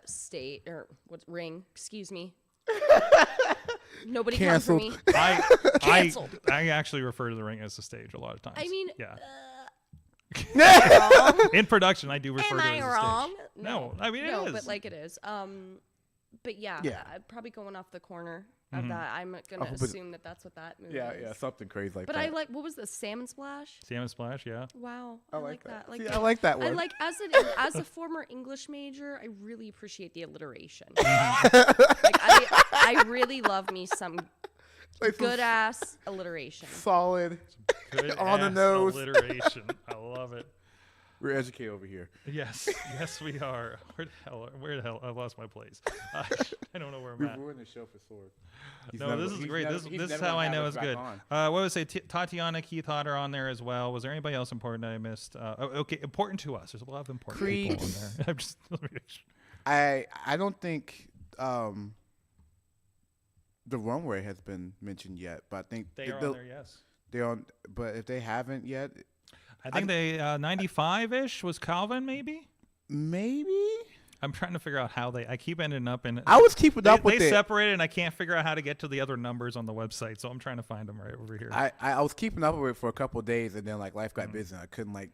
ring. Excuse me. Nobody Canceled. come for me. Canceled. I actually refer to the ring as the stage a lot of times. I mean, yeah. In production, I do refer to it as Am I the wrong? stage. No, I mean it is. No, but like it is. But yeah, probably going off the corner of that. I'm gonna assume that's what that move is. Yeah, something crazy like but that. I like, what was the salmon splash? Salmon splash, yeah. Wow, I like that. Like, See, I like that one. I like as a former English major, I really appreciate the alliteration. like I really love me some like good ass alliteration. Solid. Good On the nose. Alliteration. I love it. We're educated over here. Yes, we are. Where the hell? I lost my place. I don't know where I'm at. We ruined the show for Sword. This is great. This is how I know it's good. What would I say? Tatiana, Keith Hodder on there as well. Was there anybody else important that I missed? Okay, important to us. There's a lot of important people on there. I'm just. I don't think the runway has been mentioned yet, but I think they are on there. Yes, they're on. But if they haven't yet. I think they 95-ish was Calvin, maybe. I'm trying to figure out how I keep ending up in. I was keeping up with it. They separated, and I can't figure out how to get to the other numbers on the website, so I'm trying to find them right over here. I was keeping up with it for a couple of days, and then like life got busy, and I couldn't like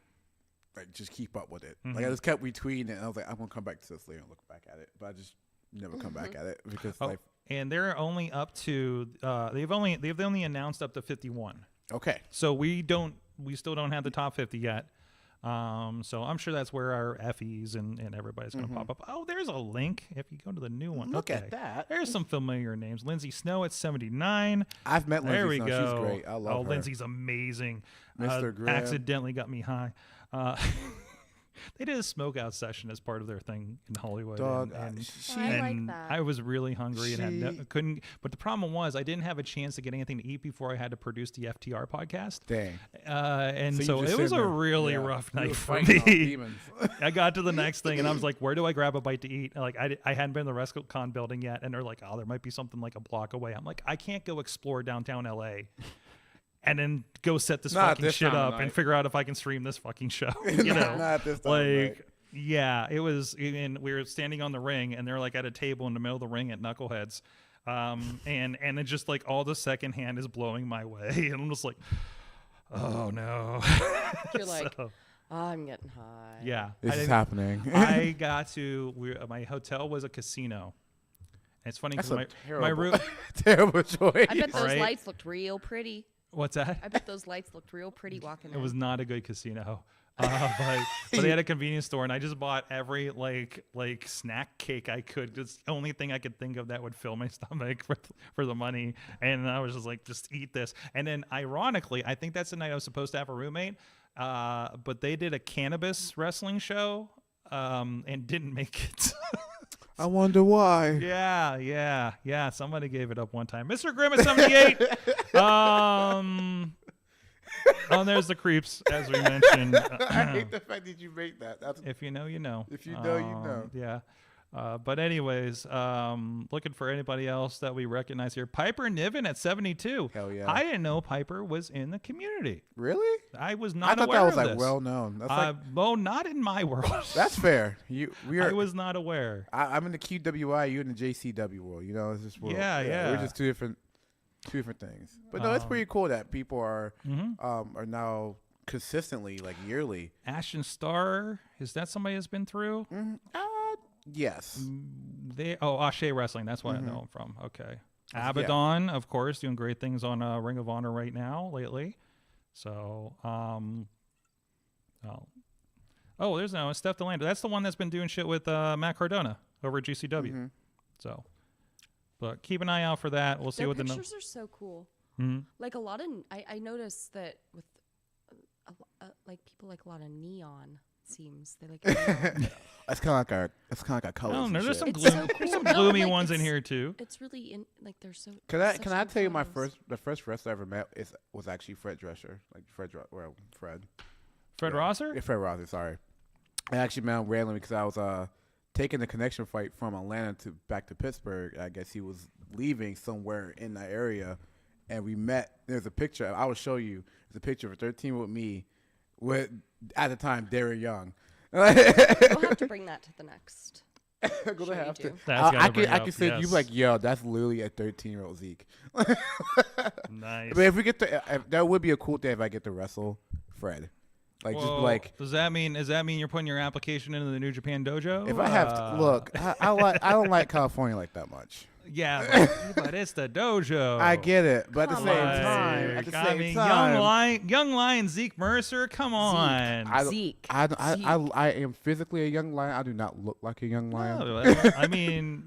just keep up with it. Like I just kept retweeting it, and I was like, I'm gonna come back to this later and look back at it, but I just never come back at it because life. And they're only up to they've only announced up to 51. Okay. So we don't we still don't have the top 50 yet. So I'm sure that's where our Effies and everybody's going to pop up. Oh, there's a link if you go to the new one. Look at that. There's some familiar names. Lindsay Snow at 79. I've met Lindsay There we Snow. go. She's great. I love her. Lindsay's amazing. Mr. Graham. Accidentally got me high. They did a smoke out session as part of their thing in Hollywood. Dog, I and like that. I was really hungry and couldn't. But the problem was I didn't have a chance to get anything to eat before I had to produce the FTR podcast. Dang. And So so you just it was sitting a there. really Yeah. rough You were night for fighting off me. demons. I got to the next thing and I was like, where do I grab a bite to eat? Like I hadn't been to the WrestleCon building yet, and they're like, oh, there might be something like a block away. I'm like, I can't go explore downtown LA. And then go set this Not fucking this shit time of up and night. figure out if I can stream this fucking show. You know, Not this time of night. like, yeah, it was. And we were standing on the ring, and they're like at a table in the middle of the ring at Knuckleheads, and it's just like all the secondhand is blowing my way, and I'm just like, oh no. You're like, So, I'm getting high. yeah, This is happening. I got to. My hotel was a casino. And it's funny That's because a my terrible, room. terrible choice. I bet those Right? lights looked real pretty. What's that? I bet those lights looked real pretty walking in. It was not a good casino. But they had a convenience store, and I just bought every like snack cake I could. It's the only thing I could think of that would fill my stomach for the money. And I was just like, just eat this. And then ironically, I think that's the night I was supposed to have a roommate. But they did a cannabis wrestling show and didn't make it. I wonder why. Yeah. Somebody gave it up one time. Mr. Grimm at 78. Oh, there's the creeps, as we mentioned. I hate the fact that you make that. That's, If you know, you know. If you know, you know. Yeah. But anyways, looking for anybody else that we recognize here. Piper Niven at 72. Hell yeah. I didn't know Piper was in the community. really? I was I not thought aware that was of like this. well known. That's like well, not in my world. that's fair. We I are. was not aware. I'm in the QWI. You in the JCW world. You know, it's just world. Yeah. We're just two different things. But no, it's pretty cool that people are Mm-hmm. are now consistently like yearly. Ashton Starr, is that somebody that's been through? Yes. Ashe Wrestling. That's what I know him from. Okay. Abaddon, of course, doing great things on Ring of Honor right now lately. So, there's Steph DeLander. That's the one that's been doing shit with Matt Cardona over at GCW. So, but keep an eye out for that. We'll see Their what the pictures are so cool. Like a lot of, I noticed that with like people like a lot of neon. It seems they like. Neon. It's kind of like our colors. Oh, and there's shit. some It's gloom. so There's cool. some No, gloomy like, ones in it's- here too. It's really like they're so. Can I such can I good tell you photos. the first wrestler I ever met was actually Fred Drescher, like Fred. Fred Rosser? Yeah, Fred Rosser. Sorry, I actually met him randomly because I was taking the connection flight from Atlanta back to Pittsburgh. I guess he was leaving somewhere in that area, and we met. There's a picture. I will show you. There's a picture of 13 with me, with at the time Darren Young. We'll have to bring that to the next. I'm gonna Sure you have to. do. That's gotta I bring can up, say you yes. like, yo, that's literally a 13-year-old Zeke. Nice. But if we get that would be a cool thing if I get to wrestle Fred. Like just be Whoa. like, does that mean you're putting your application into the New Japan Dojo? if I have to, look, I don't like California like that much. Yeah, but it's the dojo. I get it, but at the Come same on, time, Zeke. at the same time, young lion Zeke Mercer. Come on. Zeke. I am physically a young lion. I do not look like a young lion. No, I mean,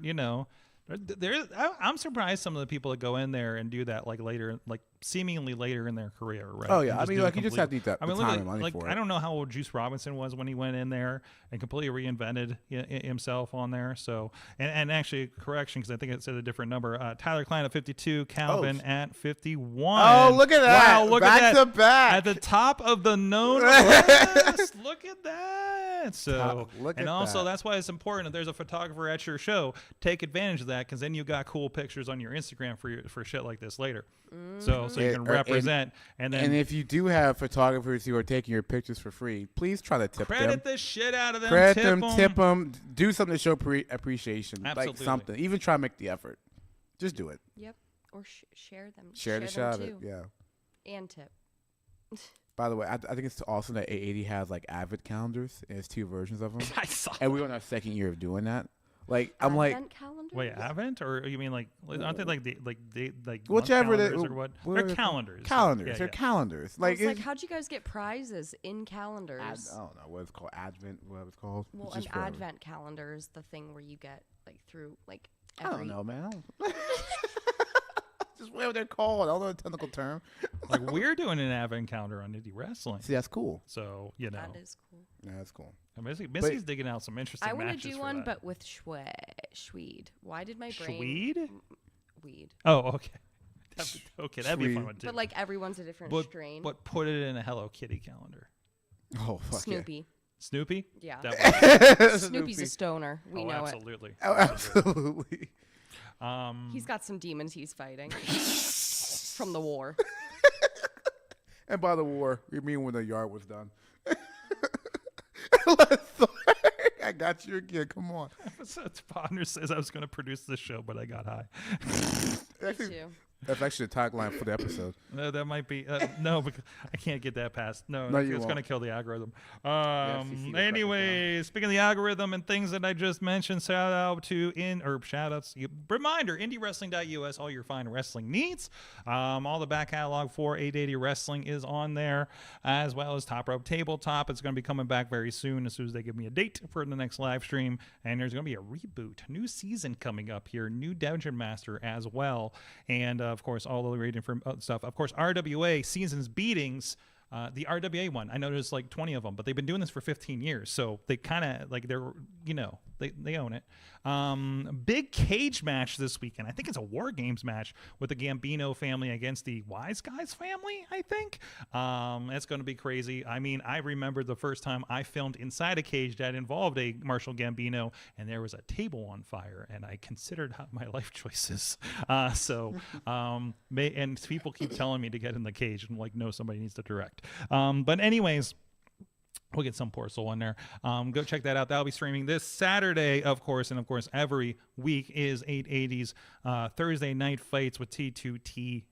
I'm surprised some of the people that go in there and do that like later, like seemingly later in their career, right? Oh, yeah. And I mean, do like, you just have to eat that- the look time at, and money like, for it. I don't know how old Juice Robinson was when he went in there and completely reinvented himself on there. So, and actually, correction, because I think it said a different number. Tyler Klein at 52, Calvin at 51. Oh, look at that. Wow, look Back at that. to back. At the top of the known list. Look at that. So, Look and at also, that. that's why it's important if there's a photographer at your show, take advantage of that, because then you got cool pictures on your Instagram for shit like this later. So you can represent and then And if you do have photographers who are taking your pictures for free, please try to tip credit them. the shit out of them. Credit them, tip them, do something to show appreciation. Absolutely. Like something. Even try to make the effort. Just do it. Yep. Or share them. Share the them shot of it. too. Yeah. And tip. By the way, I think it's awesome that 880 has like Avid calendars, and there's 2 versions of them. I saw And we're on our 2nd year of doing that. Like, I'm like, Advent calendar? calendars? Wait, Advent, or you mean like aren't they like Whichever month they- calendars or what? whatever They're they're called. calendars. Calendars. Yeah, They're yeah. calendars. Well, Like it's like, it's- how'd you guys get prizes in calendars? I don't know what it's called. Advent, whatever it's called. Well, It's an just forever. advent calendar is the thing where you get like through like I every. don't know, man. I don't- Just whatever they're called. I don't know the technical term. Like we're doing an Advent calendar on Indie Wrestling, See, that's cool. so you know, That is cool. Yeah, that's cool. Missy's digging out some interesting. I want to matches do for one, that. but with Schwede. Why did my brain? Schwede? Weed. Oh, okay. Okay, that'd be a fun Schwede. one too. But like everyone's a different but, strain. but put it in a Hello Kitty calendar. Oh, fuck Snoopy. Snoopy? Yeah. That yeah. Snoopy's a stoner. We know it. absolutely. Oh, absolutely. He's got some demons he's fighting from the war. And by the war, we mean when the yard was done. I got you again. Come on. So Partner says I was going to produce this show, but I got high. Me too. That's actually the tagline for the episode. No, that might be no, because I can't get that past. No, No, it's you going to won't. kill the algorithm. FCC will Anyway, speaking of the algorithm and things that I just mentioned, shout out to shout outs. Reminder: IndyWrestling.us, all your fine wrestling needs. All the back catalog for 880 Wrestling is on there, as well as Top Rope Tabletop. It's going to be coming back very soon, as soon as they give me a date for the next live stream. And there's going to be a reboot, new season coming up here, new Dungeon Master as well, and of course all the rating from stuff. Of course, RWA seasons beatings. The RWA one, I know there's like 20 of them, but they've been doing this for 15 years. So they kind of like they're, they own it. Big cage match this weekend. I think it's a War Games match with the Gambino family against the Wise Guys family, I think. It's going to be crazy. I mean, I remember the first time I filmed inside a cage that involved a Marshall Gambino and there was a table on fire and I considered my life choices. And people keep telling me to get in the cage and I'm like, no, somebody needs to direct. But anyways, we'll get some poor soul in there. Go check that out. That'll be streaming this Saturday, of course. And of course, every week is 880's Thursday night fights with T2T.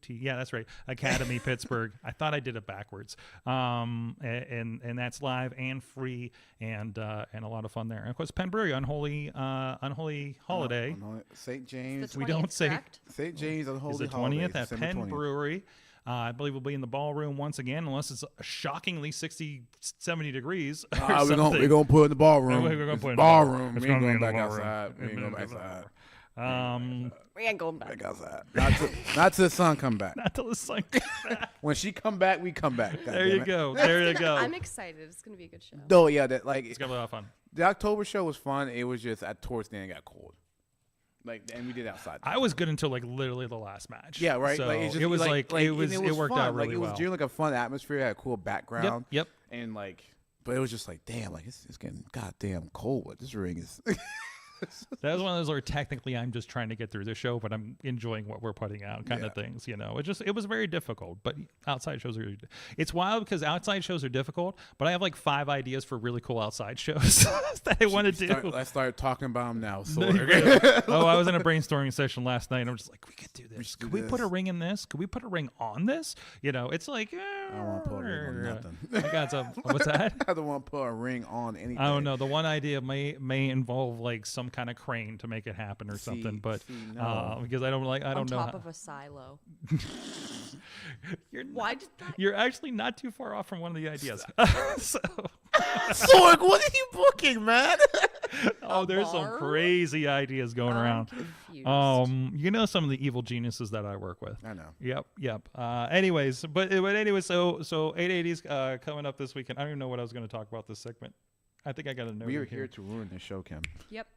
Yeah, that's right. Academy Pittsburgh. I thought I did it backwards. And that's live and free and a lot of fun there. And of course, Penn Brewery, Unholy Holiday. St. James. The We don't 20th, say- correct? St. James Unholy Is the Holiday, 20th at December Penn 20th. Brewery. I believe we'll be in the ballroom once again, unless it's shockingly 60, 70 degrees. Or We're something. gonna put it in the ballroom. We're gonna It's put it in the ballroom. ballroom. It's We ain't gonna be going in the back ballroom. outside. We ain't going back outside. We ain't going back. Back outside. Not till the sun come back. Not till the sun comes back. When she come back, we come back. God There damn you it. go. There you go. I'm excited. It's gonna be a good show. No, yeah, that like It's gonna be a lot of fun. the October show was fun. It was just at towards the end it got cold. And we did it outside. I was good until like literally the last match. Yeah, right. So like, it's just, it was and it worked fun. out really like, it was well. during like a fun atmosphere. It had a cool background. Yep. And like, but it was just like, damn, like it's getting goddamn cold. This ring is. That was one of those where technically I'm just trying to get through the show, but I'm enjoying what we're putting out kind of things, It was very difficult, but outside shows it's wild because outside shows are difficult, but I have like 5 ideas for really cool outside shows that I want to do. Let's start talking about them now. So I was in a brainstorming session last night and I'm just like, we could do this. Could we put a ring in this? Could we put a ring on this? It's like, I don't want to put a ring on nothing. I got some, what's that? I don't want to put a ring on anything. I don't know. The one idea may involve like some kind of crane to make it happen or something, but no. because I don't On know. top of a silo. You're Why did that? You're actually not too far off from one of the ideas. So, Sorg, what are you booking, man? there's some bar? crazy ideas going around. Confused. Some of the evil geniuses that I work with. I know. Yep. Anyways, so 880s coming up this weekend. I don't even know what I was going to talk about this segment. I think I got a note. We are here to ruin this show, Kim. Yep.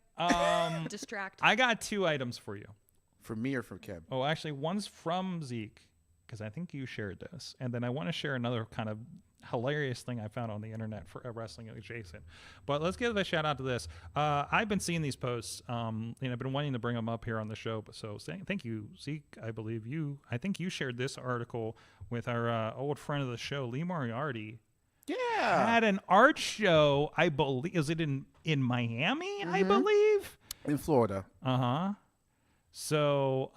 Distract. I got 2 items for you. For me or for Kim? Oh, actually, one's from Zeke, because I think you shared this. And then I want to share another kind of hilarious thing I found on the internet for wrestling adjacent. But let's give a shout out to this. I've been seeing these posts, and I've been wanting to bring them up here on the show. So thank you, Zeke. I think you shared this article with our old friend of the show, Lee Moriarty. Yeah. Had an art show, I believe. Is it in Miami, I believe? In Florida. Uh-huh. So,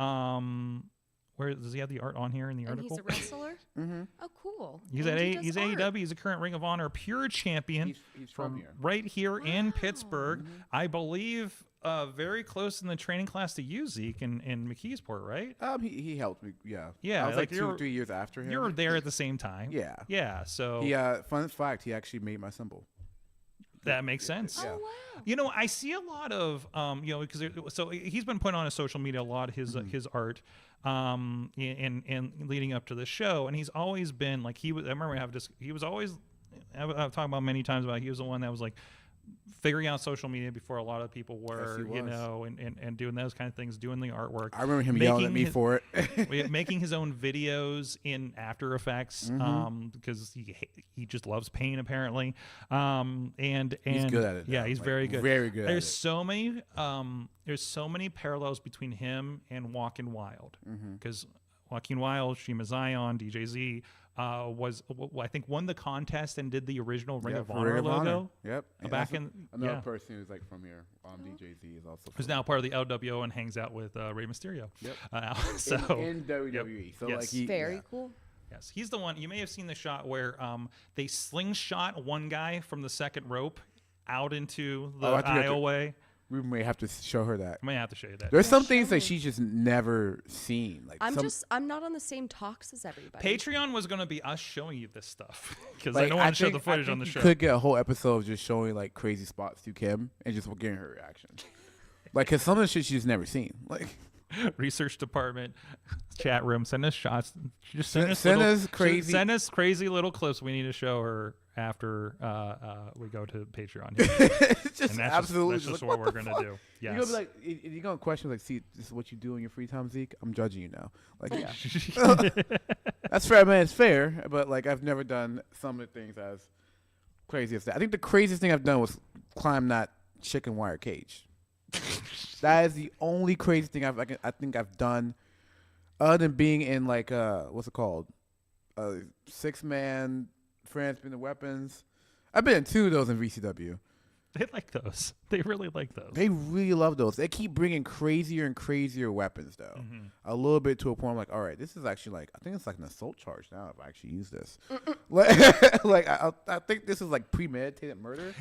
where does he have the art on here in the And article? he's a wrestler? Oh, cool. He's And at he does he's art. AEW. He's a current Ring of Honor Pure Champion He's from here. right here in Pittsburgh. I believe very close in the training class to you, Zeke, in McKeesport, right? He helped me. Yeah. Yeah, I was like like 2 or 3 years after him. You were there at the same time. Yeah. Yeah. So He fun fact, he actually made my symbol. that makes sense. Yeah. Oh wow. You know, I see a lot of because so he's been putting on his social media a lot of his art in leading up to the show, and he's always been like I remember he was always I've talked about many times about he was the one that was like figuring out social media before a lot of people were, Yes, he was. and doing those kind of things, doing the artwork. I remember him yelling at me for it. Making his own videos in After Effects because he just loves paint apparently. And He's good at it. Yeah, now. he's Like, very good. Very good. There's so many parallels between him and Walkin' Wild because Walkin' Wild, Shima Zion, DJ Z was I think won the contest and did the original Ring of Honor logo. Yep. And Back that's in another person who's like from here. DJ Z is also. Who's now part of the LWO and hangs out with Rey Mysterio. Yep. So in WWE. Yep. So Yes. like he Very cool. Yes, he's the one. You may have seen the shot where they slingshot one guy from the second rope out into the aisleway. We may have to show her that. I may have to show you that. There's some things that she's just never seen. Like I'm not on the same talks as everybody. Patreon was going to be us showing you this stuff because like, I don't want to show think- the footage I on the think show. you could get a whole episode of just showing like crazy spots to Kim and just getting her reaction. Like, cause some of the shit she's never seen. Like, Research department, chat room, send us shots. Just Send us crazy- Send us crazy little clips we need to show her after we go to Patreon. it's just And that's absolutely just like, what we're the gonna fuck? do. You're Yes. gonna be like, you're gonna question like, see, this is what you do in your free time, Zeke. I'm judging you now. Like, that's fair, man. It's fair, but like, I've never done some of the things as crazy as that. I think the craziest thing I've done was climb that chicken wire cage. That is the only crazy thing I think I've done, other than being in like what's it called, 6-man France Spin the Weapons. I've been in 2 of those in VCW. They like those. They really like those. They really love those. They keep bringing crazier and crazier weapons, though. A little bit to a point. I'm like, all right, this is actually like, I think it's like an assault charge now if I actually use this. like I think this is like premeditated murder.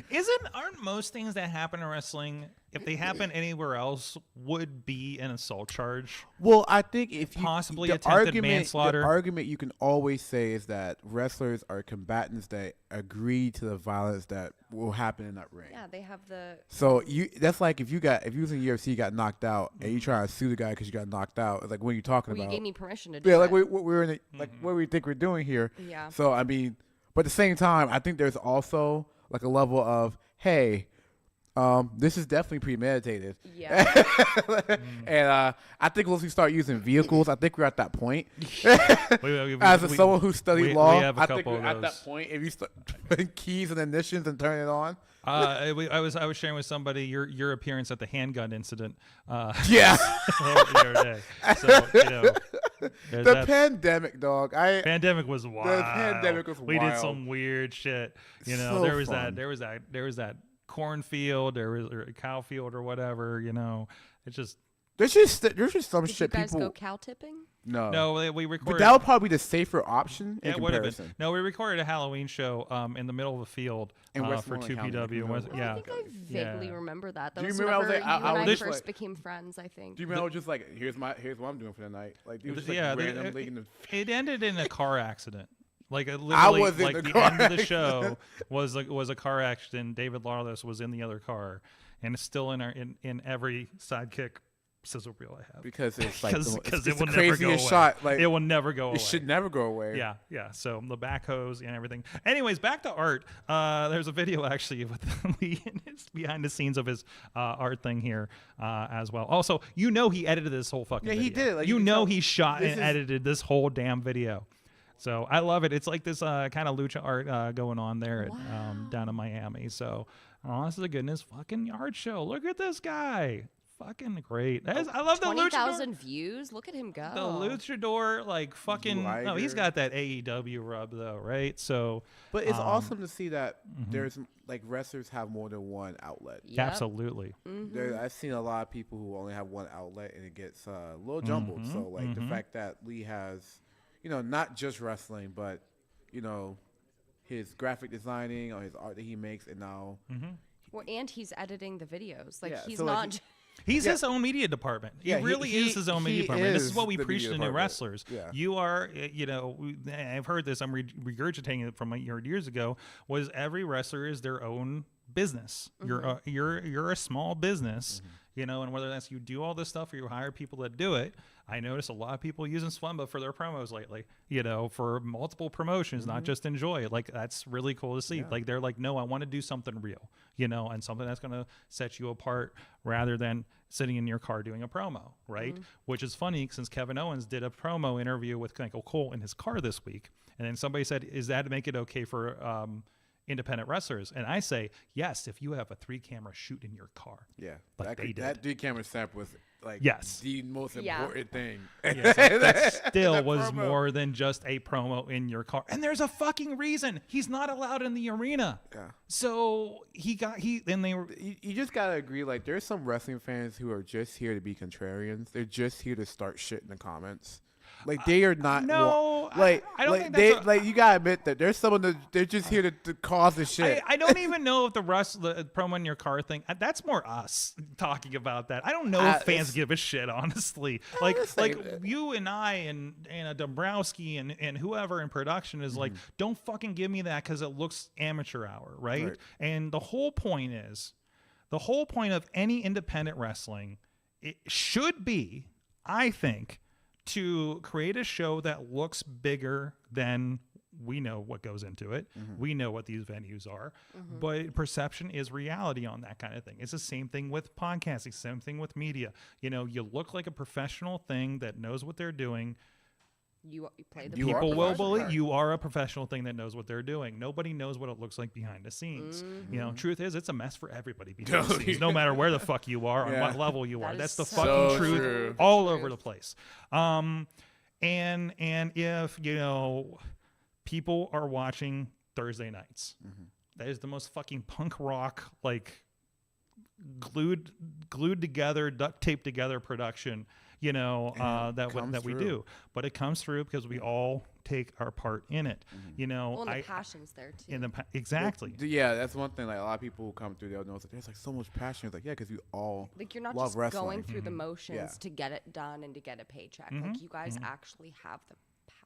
Aren't most things that happen in wrestling, if they happen anywhere else, would be an assault charge? Well, I think if you Possibly the attempted argument, manslaughter. The argument you can always say is that wrestlers are combatants that agree to the violence that will happen in that ring. Yeah, they have the. So that's like if you was in UFC, you got knocked out, and you try to sue the guy because you got knocked out. It's like, what are you talking Well, you about? gave me permission to do Yeah, it. like we're in the, like what we think we're doing here. Yeah. So I mean, but at the same time, I think there's also like a level of, hey, this is definitely premeditated. Yeah. And I think once we start using vehicles, I think we're at that point. We- Someone who studied we law, have a I think couple we're of at that those. point. If you start putting keys and ignitions and turning it on. I was sharing with somebody your appearance at the handgun incident. Yeah. The other day. So there's The that. pandemic, dog. Pandemic was wild. pandemic was We did wild. some weird shit. So there was fun. there was that cornfield, there was a cow field or whatever. It's just There's just some Did shit you guys people. go cow tipping? No. no. We But recorded. that would probably be the safer option in it would have been. comparison. No, we recorded a Halloween show in the middle of a field In for Westmoreland County. 2PW. No. And I think I vaguely Yeah. remember that. That Do you was remember I was whenever like- you I and I was first like- became friends, I think. Do you remember just like here's what I'm doing for the night? Like it was just, like, yeah, randomly in the it ended in a car accident. Like literally, I was in like the the car end of the accident. show was a car accident. David Lawless was in the other car, and it's still in every sidekick sizzle reel I have. because it's like Because it's it the will never go craziest away. shot. Like It will never go away. it should never go away. Yeah. So the backhoes and everything. Anyways, back to art. There's a video actually with Lee and his behind the scenes of his art thing here as well. Also, he edited this whole fucking Yeah, video. he did it. Like, you you can know tell he shot this and is- edited this whole damn video. So I love it. It's like this kind of lucha art going on there down in Miami. So this is a goodness fucking art show. Look at this guy. Fucking great. I love the luchador. 20,000 views. Look at him go. The luchador, like fucking. No, he's Liger. got that AEW rub though, right? So, But it's awesome to see that Mm-hmm. there's like wrestlers have more than one outlet. Yep. absolutely. I've seen a lot of people who only have one outlet and it gets a little jumbled. Mm-hmm. So like the fact that Lee has, not just wrestling, but his graphic designing or his art that he makes, and now Well, and he's editing the videos. Like, Yeah, he's so, like, not. He's his own media department. He Yeah, really is his own media department. This is what we the preach media to new department. wrestlers. Yeah. You are, I've heard this. I'm regurgitating it from what you heard years ago. Was every wrestler is their own business. You're a small business. And whether that's you do all this stuff or you hire people that do it. I notice a lot of people using Swemba for their promos lately, for multiple promotions, not just Enjoy. Like, that's really cool to see. Yeah. Like, they're like, no, I want to do something real, and something that's going to set you apart rather than sitting in your car doing a promo, right? Which is funny since Kevin Owens did a promo interview with Michael Cole in his car this week. And then somebody said, is that to make it okay for independent wrestlers? And I say, yes, if you have a 3-camera shoot in your car. Yeah, Like they did. that 3-camera snap was like the most important thing. That still That was promo. more than just a promo in your car. And there's a fucking reason. He's not allowed in the arena. Yeah. So they were. You just gotta agree. Like, there's some wrestling fans who are just here to be contrarians. They're just here to start shit in the comments. Like, they are not. No, like I don't like think that's you gotta admit that there's someone that they're just here to cause the shit. I don't even know if the promo in your car thing, that's more us talking about that. I don't know if fans give a shit, honestly. Like you and I and Dombrowski and whoever in production is like, don't fucking give me that because it looks amateur hour, right? And the whole point of any independent wrestling, it should be, I think, to create a show that looks bigger than we know what goes into it. We know what these venues are, but perception is reality on that kind of thing. It's the same thing with podcasting, same thing with media. You look like a professional thing that knows what they're doing. You play the People will believe you are a professional thing that knows what they're doing. Nobody knows what it looks like behind the scenes. Truth is, it's a mess for everybody behind the scenes, no matter where the fuck you are, on what level you are. That's the so fucking truth true. all over the place. And if, people are watching Thursday nights, that is the most fucking punk rock, like glued together, duct taped together production, that we do. But it comes through because we all take our part in it. Well, and the passion's there too. Exactly. Yeah, that's one thing. Like, a lot of people who come through, they'll know that there's like so much passion. It's like, yeah, because you all Like, you're not love just wrestling. going through the motions Yeah. to get it done and to get a paycheck. Like, you guys actually have the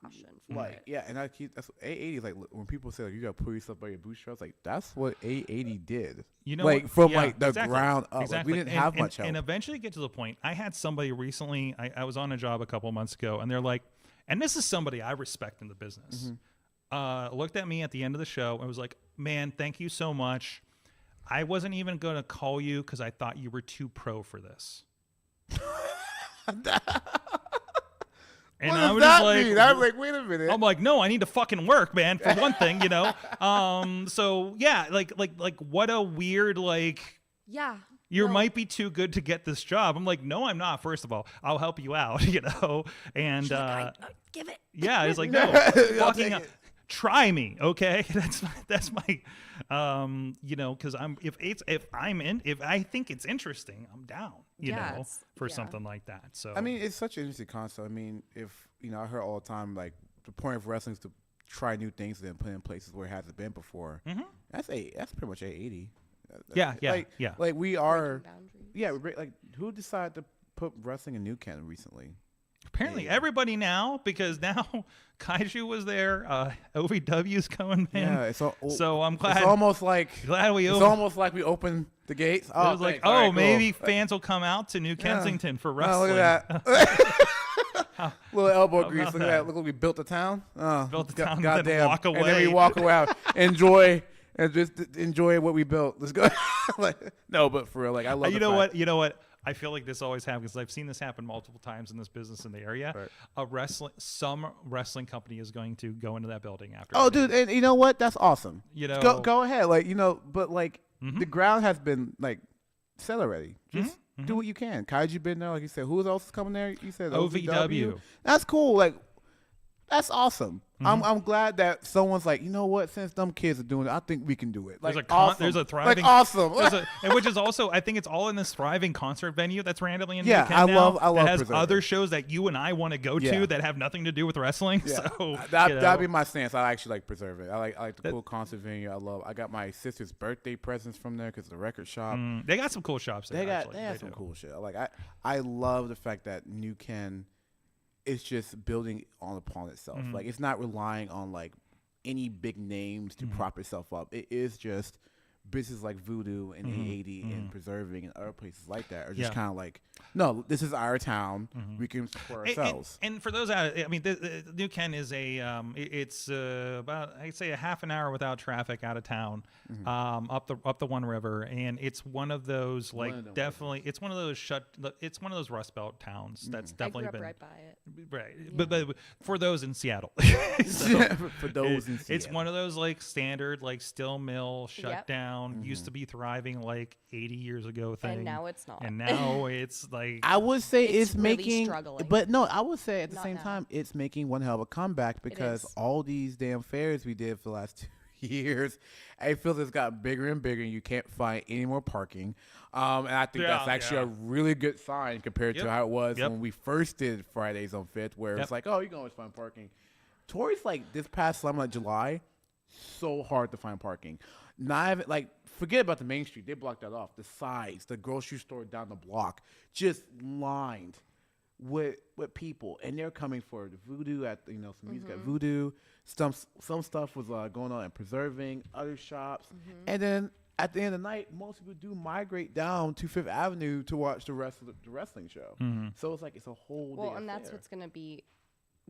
passion for Like, it. yeah, and that's 880 is like, when people say like, you gotta pull yourself by your bootstraps, like, that's what 880 did. Like, from yeah, like the exactly. ground up. Like, Exactly. we didn't have much help. And eventually get to the point. I had somebody recently, I was on a job a couple months ago, and they're like, and this is somebody I respect in the business, looked at me at the end of the show and was like, man, thank you so much. I wasn't even going to call you because I thought you were too pro for this. And what I does was that just like, mean? I'm like, wait a minute. I'm like, no, I need to fucking work, man, for one thing, So yeah, like what a weird, like, Yeah. you might be too good to get this job. I'm like, no, I'm not. First of all, I'll help you out, and Give it. yeah, it's like, no, fucking try me, okay? That's my because if I think it's interesting, I'm down, for something like that. So I mean, it's such an interesting concept. I mean, if I heard all the time, like, the point of wrestling is to try new things and then put in places where it hasn't been before. That's pretty much 880. Yeah. Like, we are. Boundaries. Yeah, like, who decided to put wrestling in New Canton recently? apparently everybody now, because now Kaiju was there, OVW's coming in. Yeah, so I'm glad. It's almost like we opened the gates. Oh, it was like, all right, maybe cool. fans will come out to New Kensington for Oh, wrestling. look at that. Little elbow How grease. about Look at that? that. Look like we built the town. Built the town, goddamn. then walk away. And then we walk around, enjoy what we built. Let's go. No, but for real, like, I love. You know what? I feel like this always happens. I've seen this happen multiple times in this business in the area. Right. Some wrestling company is going to go into that building after. Oh, dude, and you know what? That's awesome. You know, go ahead, but the ground has been set already. Just do what you can. Kaiju been there, like you said. Who else is coming there? You said OVW. That's cool. Like, That's awesome. I'm glad that someone's like, you know what? Since them kids are doing it, I think we can do it. Like, There's a thriving, like awesome. and which is also, I think it's all in this thriving concert venue that's randomly in Yeah, New Kent I now, love that has preserving. other shows that you and I want to go Yeah. to that have nothing to do with wrestling. Yeah. So That'd be my stance. I actually like preserve it. I like the cool concert venue. I got my sister's birthday presents from there because it's a record shop. They got some cool shops there. They actually. have some cool shit. I love the fact that New Ken is just building upon itself. Like, it's not relying on like any big names to prop itself up. It is just businesses like Voodoo and 880 and Preserving and other places like that are just kind of like, no, this is our town. We can support ourselves. And for those out, I mean, the New Ken is it's about, I'd say, a half an hour without traffic out of town, up the One River, and it's one of those definitely, it's one of those Rust Belt towns that's definitely I grew been up right by it. right. But for those in Seattle, For those in it's Seattle. one of those like standard like steel mill shut Yep. down, used to be thriving like 80 years ago thing, And now it's not. and now it's like I would say It's it's really making, struggling. but no, I would say at the Not same now. time it's making one hell of a comeback because is. all these damn fairs we did for the last 2 years, I feel it's gotten bigger and bigger. And you can't find any more parking, and I think that's actually a really good sign compared to how it was when we first did Fridays on Fifth, where it's like, oh, you can always find parking. Towards like this past summer, like July, so hard to find parking. Not even, like, forget about the main street. They blocked that off. The sides, the grocery store down the block, just lined with people, and they're coming for the Voodoo at some music at Voodoo. Some stuff was going on and Preserving, other shops, and then at the end of the night, most people do migrate down to Fifth Avenue to watch the rest of the wrestling show. So it's like it's a whole Well, day and that's affair. what's going to be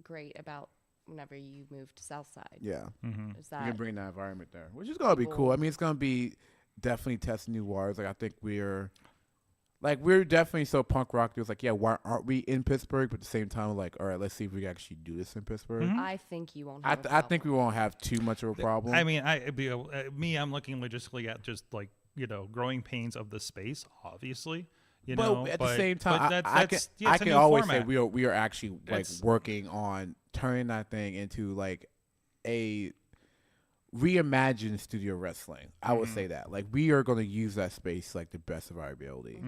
great about whenever you move to Southside. Yeah. Is You that can bring that environment there, which is gonna be cool. I mean, it's gonna be definitely testing new waters. Like, I think we're definitely so punk rock. It was like, yeah, why aren't we in Pittsburgh? But at the same time, like, all right, let's see if we can actually do this in Pittsburgh. I think you won't I have a I think we won't have too much of a problem. I mean, I'm looking logistically at just like growing pains of the space, obviously. But at the same time, I it's a can new always format. say we are actually like It's- working on turning that thing into like a reimagined studio wrestling. I would say that, like, we are going to use that space like the best of our ability,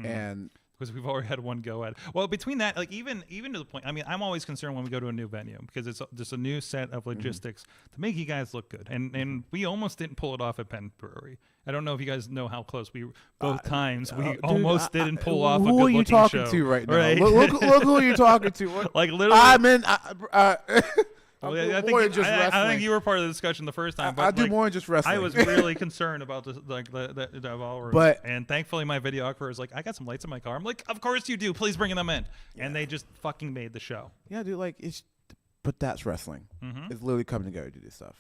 and because we've already had one go at it. Well, between that, like even to the point, I mean, I'm always concerned when we go to a new venue because it's just a new set of logistics to make you guys look good. And we almost didn't pull it off at Penn Brewery. I don't know if you guys know how close we both times we dude, almost didn't pull off a who good are you looking talking show. to right now? Right? Look who you're talking to. What? Like literally. I'm in. Well, I I do more than think just I wrestling. think you were part of the discussion the first time. But I do like, more than just wrestling. I was really concerned about the ballroom. But- and thankfully my videographer was like, I got some lights in my car. I'm like, of course you do. Please bring them in. And they just fucking made the show. Yeah, dude. Like, but that's wrestling. It's literally coming together to do this stuff.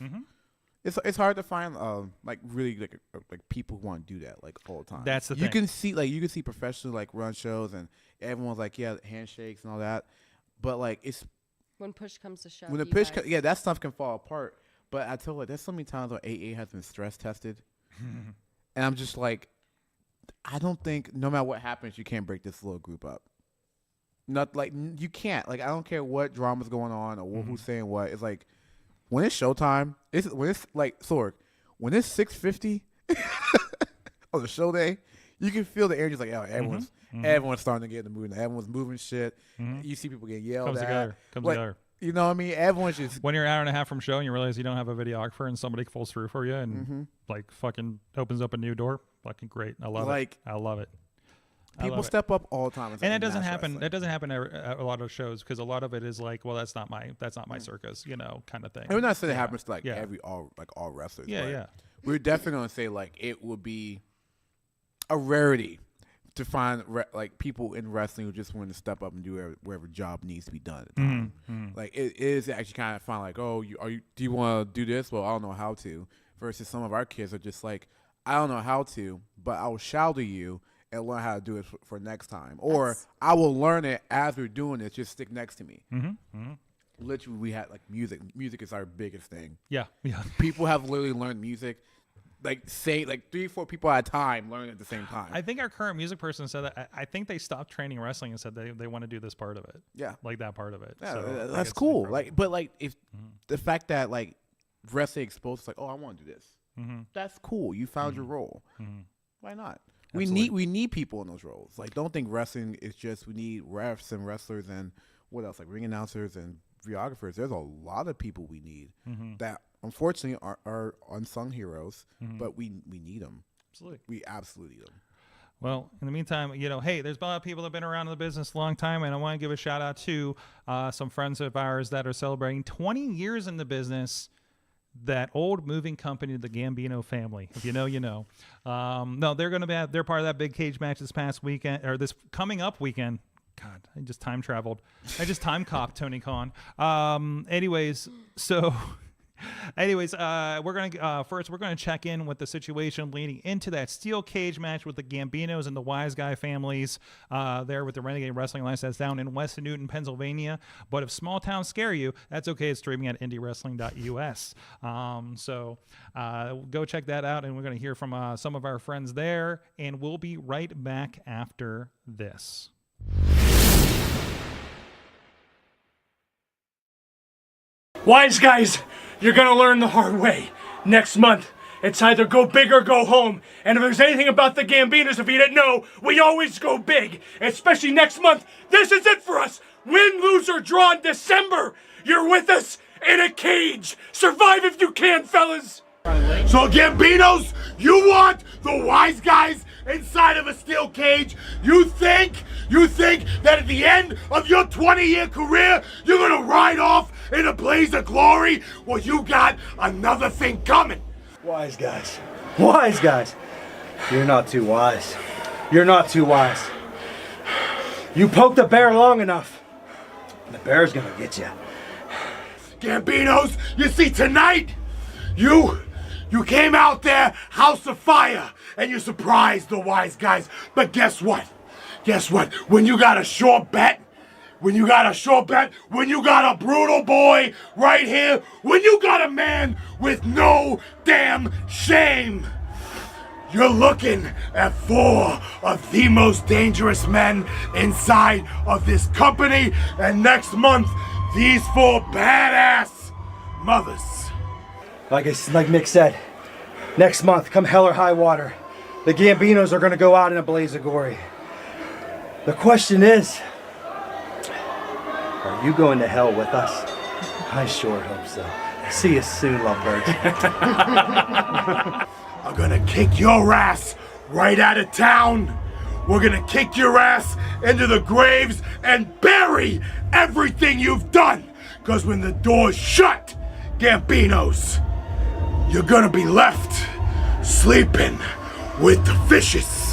It's hard to find like really like people who want to do that like all the time. That's the you thing. can see professionals like run shows and everyone's like, yeah, handshakes and all that, but like it's when push comes to shove. when the you pitch guys- yeah, that stuff can fall apart. But I tell you, there's so many times where AA has been stress tested, and I'm just like, I don't think no matter what happens, you can't break this little group up. Not like you can't. Like, I don't care what drama's going on or who's saying what. It's like when it's showtime. When it's like Sorg. When it's 6:50 on the show day, you can feel the energy. Like, oh, everyone's starting to get in the mood. Everyone's moving shit. You see people getting yelled Comes at. together. Comes Like, together. You know what I mean? Everyone's just When you're an hour and a half from show and you realize you don't have a videographer and somebody falls through for you and like fucking opens up a new door, fucking great. I love Like, it. I love it. I people love it. step up all the time. And that doesn't happen. That doesn't happen at a lot of shows because a lot of it is like, well, that's not my circus, kind of thing. And we're not saying it happens to Yeah. all wrestlers. Yeah, but yeah. We're definitely gonna say like it would be a rarity to find like people in wrestling who just want to step up and do whatever job needs to be done at the time. Like, it is actually kind of fun. Like, oh, do you want to do this? Well, I don't know how to. Versus some of our kids are just like, I don't know how to, but I will shout at you and learn how to do it for next time. Or I will learn it as we're doing it. Just stick next to me. Literally, we had like music. Music is our biggest thing. Yeah, yeah. People have literally learned music. say like 3-4 people at a time learn at the same time. I think our current music person said that. I think they stopped training wrestling and said they want to do this part of it. Yeah, like that part of it. Yeah, So, that's cool. Like, but like if the fact that like wrestling exposed, it's like, oh, I want to do this. That's cool. You found your role. Why not? Absolutely. We need people in those roles. Like, don't think wrestling is just we need refs and wrestlers and what else, like ring announcers and videographers. There's a lot of people we need that unfortunately are unsung heroes, but we need them. Absolutely. We absolutely need them. Well, in the meantime, hey, there's a lot of people that have been around in the business a long time, and I want to give a shout out to some friends of ours that are celebrating 20 years in the business. That old moving company, the Gambino family. If you know, you know. No, they're going to be. They're part of that big cage match this past weekend, or this coming up weekend. God, I just time traveled. I just time copped Tony Khan. Anyways, we're gonna check in with the situation leading into that steel cage match with the Gambinos and the Wise Guy families there with the Renegade Wrestling Alliance that's down in West Newton, Pennsylvania. But if small towns scare you, that's okay. It's streaming at IndyWrestling.us. So go check that out, and we're gonna hear from some of our friends there, and we'll be right back after this. Wise guys, you're gonna learn the hard way. Next month, it's either go big or go home. And if there's anything about the Gambinos, if you didn't know, we always go big. Especially next month. This is it for us. Win, lose, or draw in December. You're with us in a cage. Survive if you can, fellas. So Gambinos, you want the Wise Guys inside of a steel cage? You think that at the end of your 20-year career, you're gonna ride off in a blaze of glory? Well, you got another thing coming. Wise guys. Wise guys. You're not too wise. You're not too wise. You poke the bear long enough, the bear's gonna get you. Gambinos, you see tonight, you came out there, house of fire, and you surprised the Wise Guys. But guess what? When you got a sure bet, when you got a brutal boy right here, when you got a man with no damn shame, you're looking at 4 of the most dangerous men inside of this company. And next month, these 4 badass mothers. Like Mick said, next month, come hell or high water, the Gambinos are going to go out in a blaze of glory. The question is, are you going to hell with us? I sure hope so. See you soon, lovebirds. I'm gonna kick your ass right out of town. We're gonna kick your ass into the graves and bury everything you've done. Because when the door's shut, Gambinos, you're gonna be left sleeping with the fishes.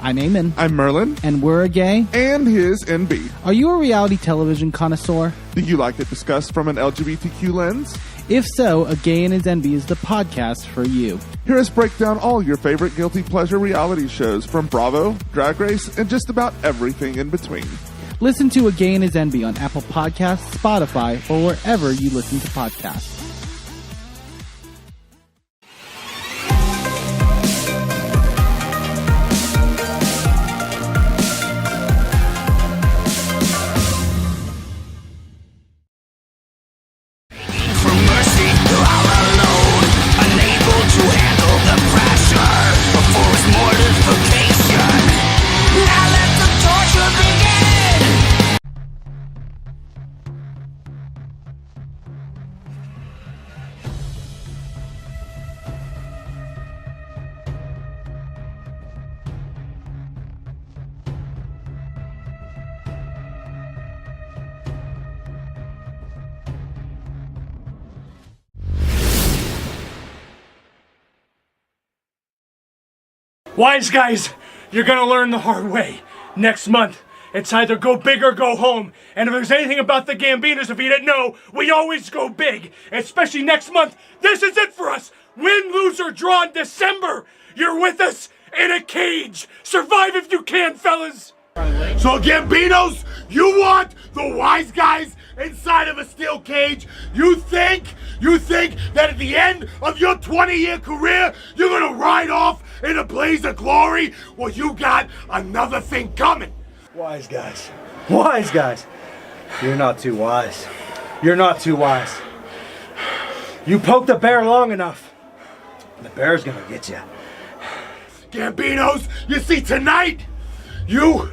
I'm Eamon. I'm Merlin. And we're a gay. And his NB. Are you a reality television connoisseur? Do you like it discussed from an LGBTQ lens? If so, A Gay and His NB is the podcast for you. Hear us break down all your favorite guilty pleasure reality shows from Bravo, Drag Race, and just about everything in between. Listen to A Gay and His NB on Apple Podcasts, Spotify, or wherever you listen to podcasts. Wise guys, you're gonna learn the hard way. Next month, it's either go big or go home. And if there's anything about the Gambinos, if you didn't know, we always go big. Especially next month. This is it for us. Win, lose, or draw in December. You're with us in a cage. Survive if you can, fellas. So Gambinos, you want the wise guys inside of a steel cage? You think that at the end of your 20-year career, you're gonna ride off in a blaze of glory? Well, you got another thing coming. Wise guys. Wise guys. You're not too wise. You're not too wise. You poke the bear long enough, the bear's gonna get you. Gambinos, you see tonight, you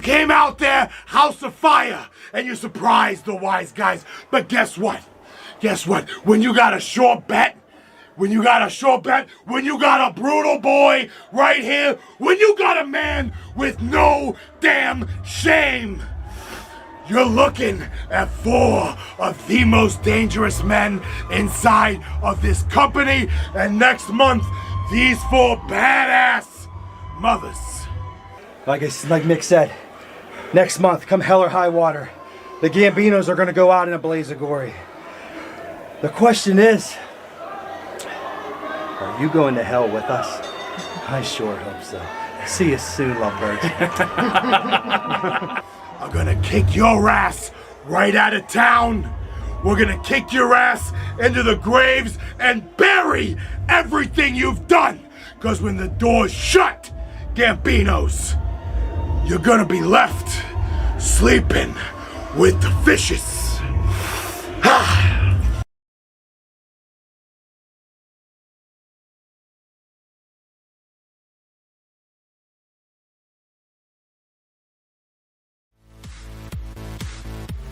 came out there, house of fire, and you surprised the wise guys. But guess what? Guess what? When you got a short bet, when you got a brutal boy right here, when you got a man with no damn shame, you're looking at 4 of the most dangerous men inside of this company. And next month, these 4 badass mothers. Like Mick said, next month, come hell or high water, the Gambinos are gonna go out in a blaze of glory. The question is, are you going to hell with us? I sure hope so. See you soon, lovebirds. I'm gonna kick your ass right out of town. We're gonna kick your ass into the graves and bury everything you've done. Cause when the door's shut, Gambinos, you're gonna be left sleeping with the fishes.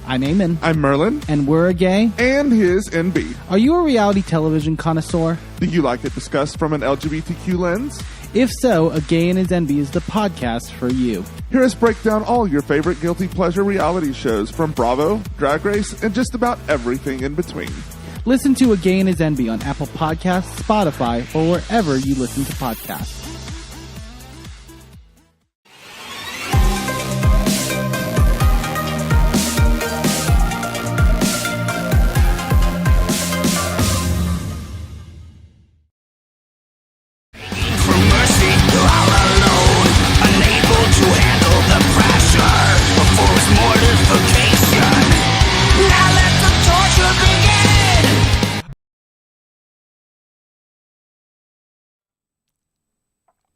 I'm Eamon. I'm Merlin. And we're a gay. And his NB. Are you a reality television connoisseur? Do you like it discussed from an LGBTQ lens? If so, A Gay and His Envy is the podcast for you. Hear us break down all your favorite guilty pleasure reality shows from Bravo, Drag Race, and just about everything in between. Listen to A Gay and His Envy on Apple Podcasts, Spotify, or wherever you listen to podcasts.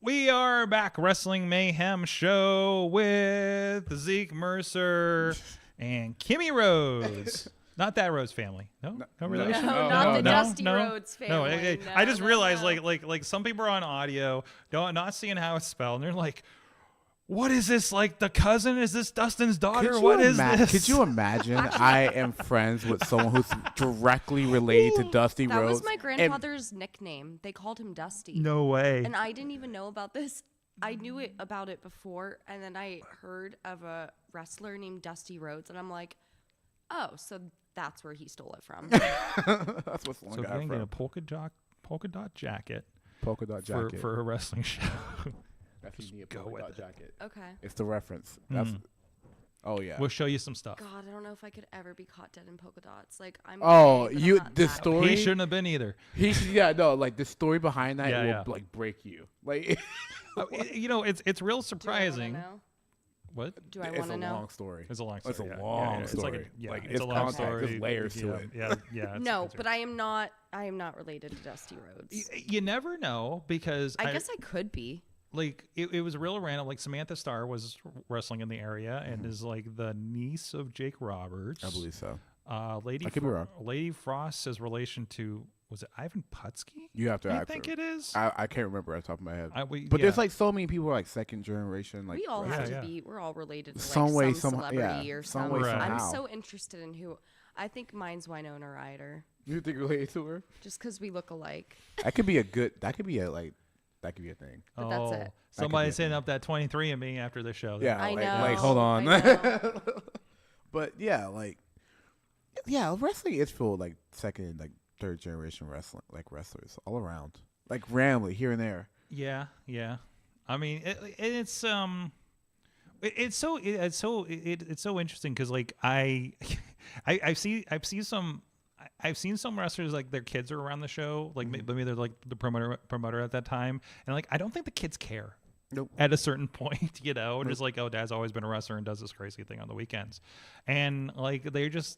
We are back, Wrestling Mayhem show with Zeke, Mercer, and Kimmi Rhoades. Not that Rhoades family. No relation. No, not the Dusty Rhoades family. No, I just realized, like some people are on audio, not seeing how it's spelled, and they're like, "What is this? Like the cousin? Is this Dustin's daughter? What is this?" Could you imagine? I am friends with someone who's directly related to Dusty Rhoades. That was my grandfather's nickname. They called him Dusty. No way. And I didn't even know about this. I knew about it before, and then I heard of a wrestler named Dusty Rhoades, and I'm like, oh, so that's where he stole it from. That's what's long so got going to from. get a polka dot jacket. Polka dot jacket for a wrestling show. That's you need a go polka with dot it. jacket. Okay. It's the reference. That's. Oh yeah. We'll show you some stuff. God, I don't know if I could ever be caught dead in polka dots. Like I'm. Oh, gay, but you I'm not the that story. He shouldn't have been either. Like the story behind that will like break you. Like, it's real surprising. Do I wanna know? What? Do I it's want to a know? long story. It's a long story. It's a yeah. long Yeah, story. It's a long context. story. There's layers to it. Yeah. No, but I am not related to Dusty Rhoades. You never know because I guess I could be. Like it was real random. Like Samantha Starr was wrestling in the area and is like the niece of Jake Roberts. I believe so. Lady I could be wrong. Lady Frost has relation to, was it Ivan Putski? You have to. I think it is. I can't remember off the top of my head. But there's like so many people like second generation. Like We all Yeah, have to yeah. be. We're all related to Some like way, some somehow- celebrity yeah, or some some. way, I'm somehow. so interested in who. I think mine's Winona Ryder, You think related to her? just because we look alike. That could be a good. That could be a like. That could be a thing. But that's it. Somebody's hitting up that 23andMe after the show. Yeah. I like, know. Like hold on. I know. But yeah, wrestling is full of like second, like third generation wrestling, like wrestlers all around, like randomly here and there. Yeah. I mean, it's so interesting because like I see some I've seen some wrestlers like their kids are around the show, like maybe they're like the promoter at that time, and like I don't think the kids care. Nope. At a certain point, you know, and just like, oh, dad's always been a wrestler and does this crazy thing on the weekends, and like they just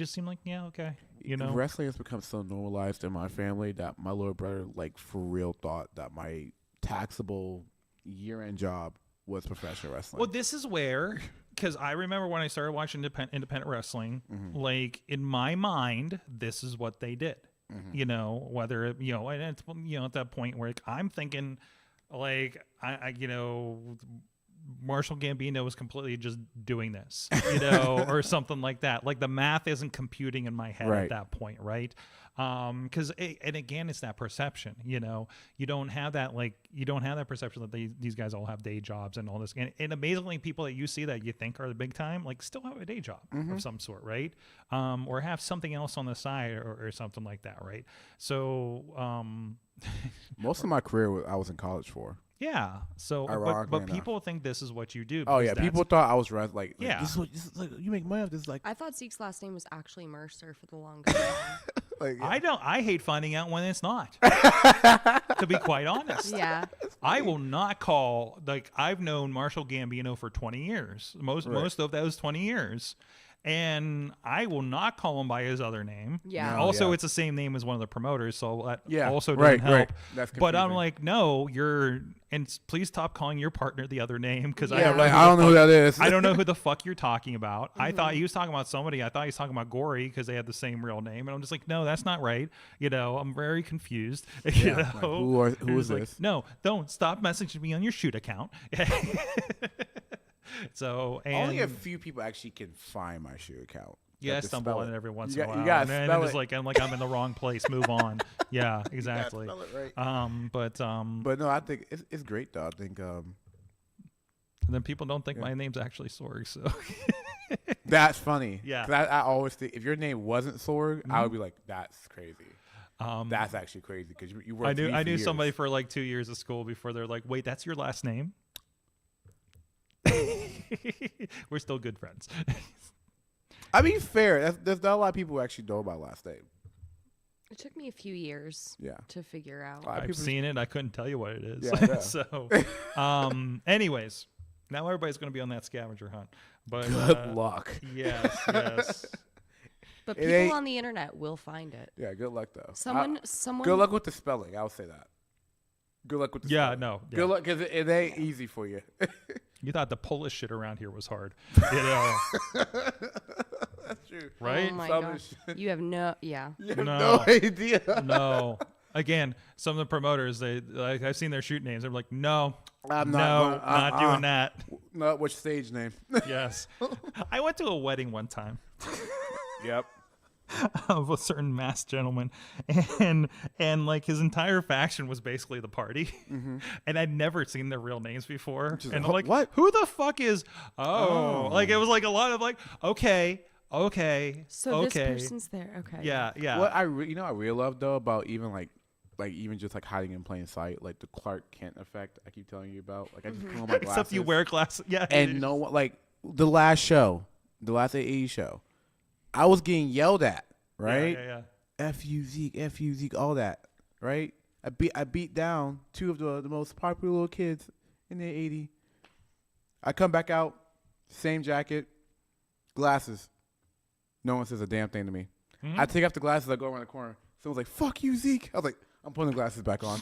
seem like, yeah, okay, you know. Wrestling has become so normalized in my family that my little brother, like, for real thought that my taxable year-end job was professional wrestling. Well, this is where, because I remember when I started watching independent wrestling, like in my mind, this is what they did. You know, whether you know, and it's at that point where like, I'm thinking. Like I Marshall Gambino was completely just doing this, you know, or something like that. Like the math isn't computing in my head at that point, right? Because and again, it's that perception, you know. You don't have that perception that these guys all have day jobs and all this. And amazingly, people that you see that you think are the big time, like still have a day job of some sort, right? Or have something else on the side or something like that, right? So. Most of my career I was in college for. Yeah. So, but people think this is what you do. Oh yeah, people thought I was like yeah. This is like you make money off this. Like I thought Zeke's last name was actually Mercer for the longest time. like, yeah. I hate finding out when it's not. To be quite honest. Yeah. I will not call, like, I've known Marshall Gambino for 20 years. Most of those 20 years. And I will not call him by his other name. Yeah. Also, it's the same name as one of the promoters, so that also right, doesn't help. right. That's but I'm confusing. like, no, please stop calling your partner the other name because I don't know who that is. I don't know who the fuck you're talking about. I thought he was talking about somebody. I thought he was talking about Gory because they had the same real name, and I'm just like, no, that's not right. You know, I'm very confused. You know? Like, who is like, this? No, don't stop messaging me on your shoot account. So and only a few people actually can find my shoe account. Yeah, I stumble on it every once in a while. You gotta and spell it's it. like I'm in the wrong place. Move on. Yeah, exactly. You gotta spell it right. But no, I think it's great though. I think and then people don't think my name's actually Sorg, so that's funny. Yeah, 'cause I always think if your name wasn't Sorg, I would be like, that's crazy. That's actually crazy because you worked. I knew somebody for like 2 years of school before they're like, wait, that's your last name? We're still good friends. I mean, fair. There's not a lot of people who actually know my last name. It took me a few years to figure out. I've seen it. I couldn't tell you what it is. Yeah, So, anyways, now everybody's going to be on that scavenger hunt. But good luck. Yes. But people on the internet will find it. Yeah, good luck though. Someone. Good luck with the spelling. I'll say that. Good luck with the spelling. No. Yeah. Good luck because it ain't easy for you. You thought the Polish shit around here was hard, you know? That's true, right? Oh my gosh. You have no. Yeah. You have no idea. No. Again, some of the promoters, I've seen their shoot names. They're like, no, I'm not doing that. No, which stage name? Yes. I went to a wedding one time. Yep. Of a certain masked gentleman, and like his entire faction was basically the party, and I'd never seen their real names before. And I'm like, what? Who the fuck is? Oh, like it was like a lot of like, okay. So this person's there. Okay. Yeah. What I really love though about even like even just like hiding in plain sight, like the Clark Kent effect I keep telling you about. Like I just put on my glasses. Except you wear glasses. Yeah. And no one, like the last AE show, I was getting yelled at, right? Yeah. F you Zeke, all that, right? I beat down two of the most popular little kids in the 80. I come back out, same jacket, glasses. No one says a damn thing to me. I take off the glasses, I go around the corner. Someone's like, fuck you, Zeke. I was like, I'm putting the glasses back on.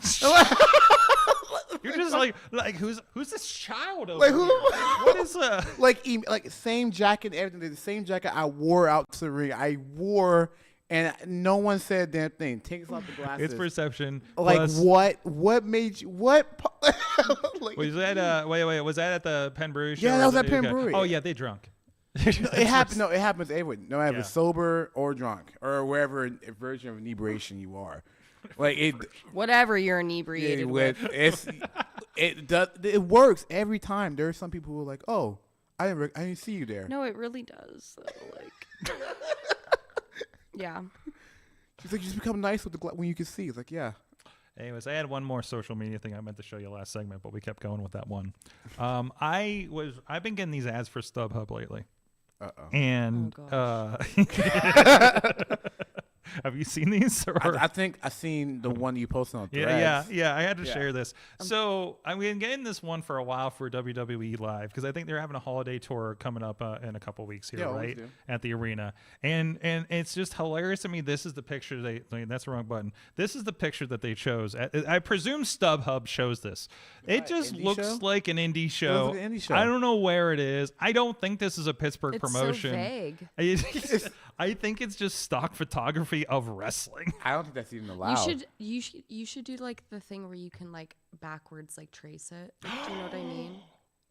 You're just like who's this child over Like, here? What is like same jacket, everything. The same jacket I wore out to the ring. I wore, and no one said a damn thing. Takes off the glasses. It's perception. Like plus, what made you what? Like, was that wait? Was that at the Penn Brewery show? Yeah, that was at Penn Okay. Brewery. Oh yeah, they drunk. it happened. No, it happens everywhere. No matter if it's Yeah. sober or drunk or wherever version of inebriation you are. Like it. Whatever you're inebriated with. It works every time. There are some people who are like, oh, I didn't see you there. No, it really does. Like, yeah. She's like, you just become nice with when you can see. It's like, yeah. Anyways, I had one more social media thing I meant to show you last segment, but we kept going with that one. I've been getting these ads for StubHub lately. Uh-oh. And Have you seen these? Or? I think I seen the one you posted on Threads. Yeah. I had to share this. So I've been getting this one for a while for WWE Live because I think they're having a holiday tour coming up in a couple weeks here, right? At the arena, and it's just hilarious to me. This is the picture that's the wrong button. This is the picture that they chose. I presume StubHub shows this. It just looks like an indie show. Like an indie show. I don't know where it is. I don't think this is a Pittsburgh It's promotion. so vague. I think it's just stock photography of wrestling. I don't think that's even allowed. You should do like the thing where you can like backwards like trace it. Do you know what I mean?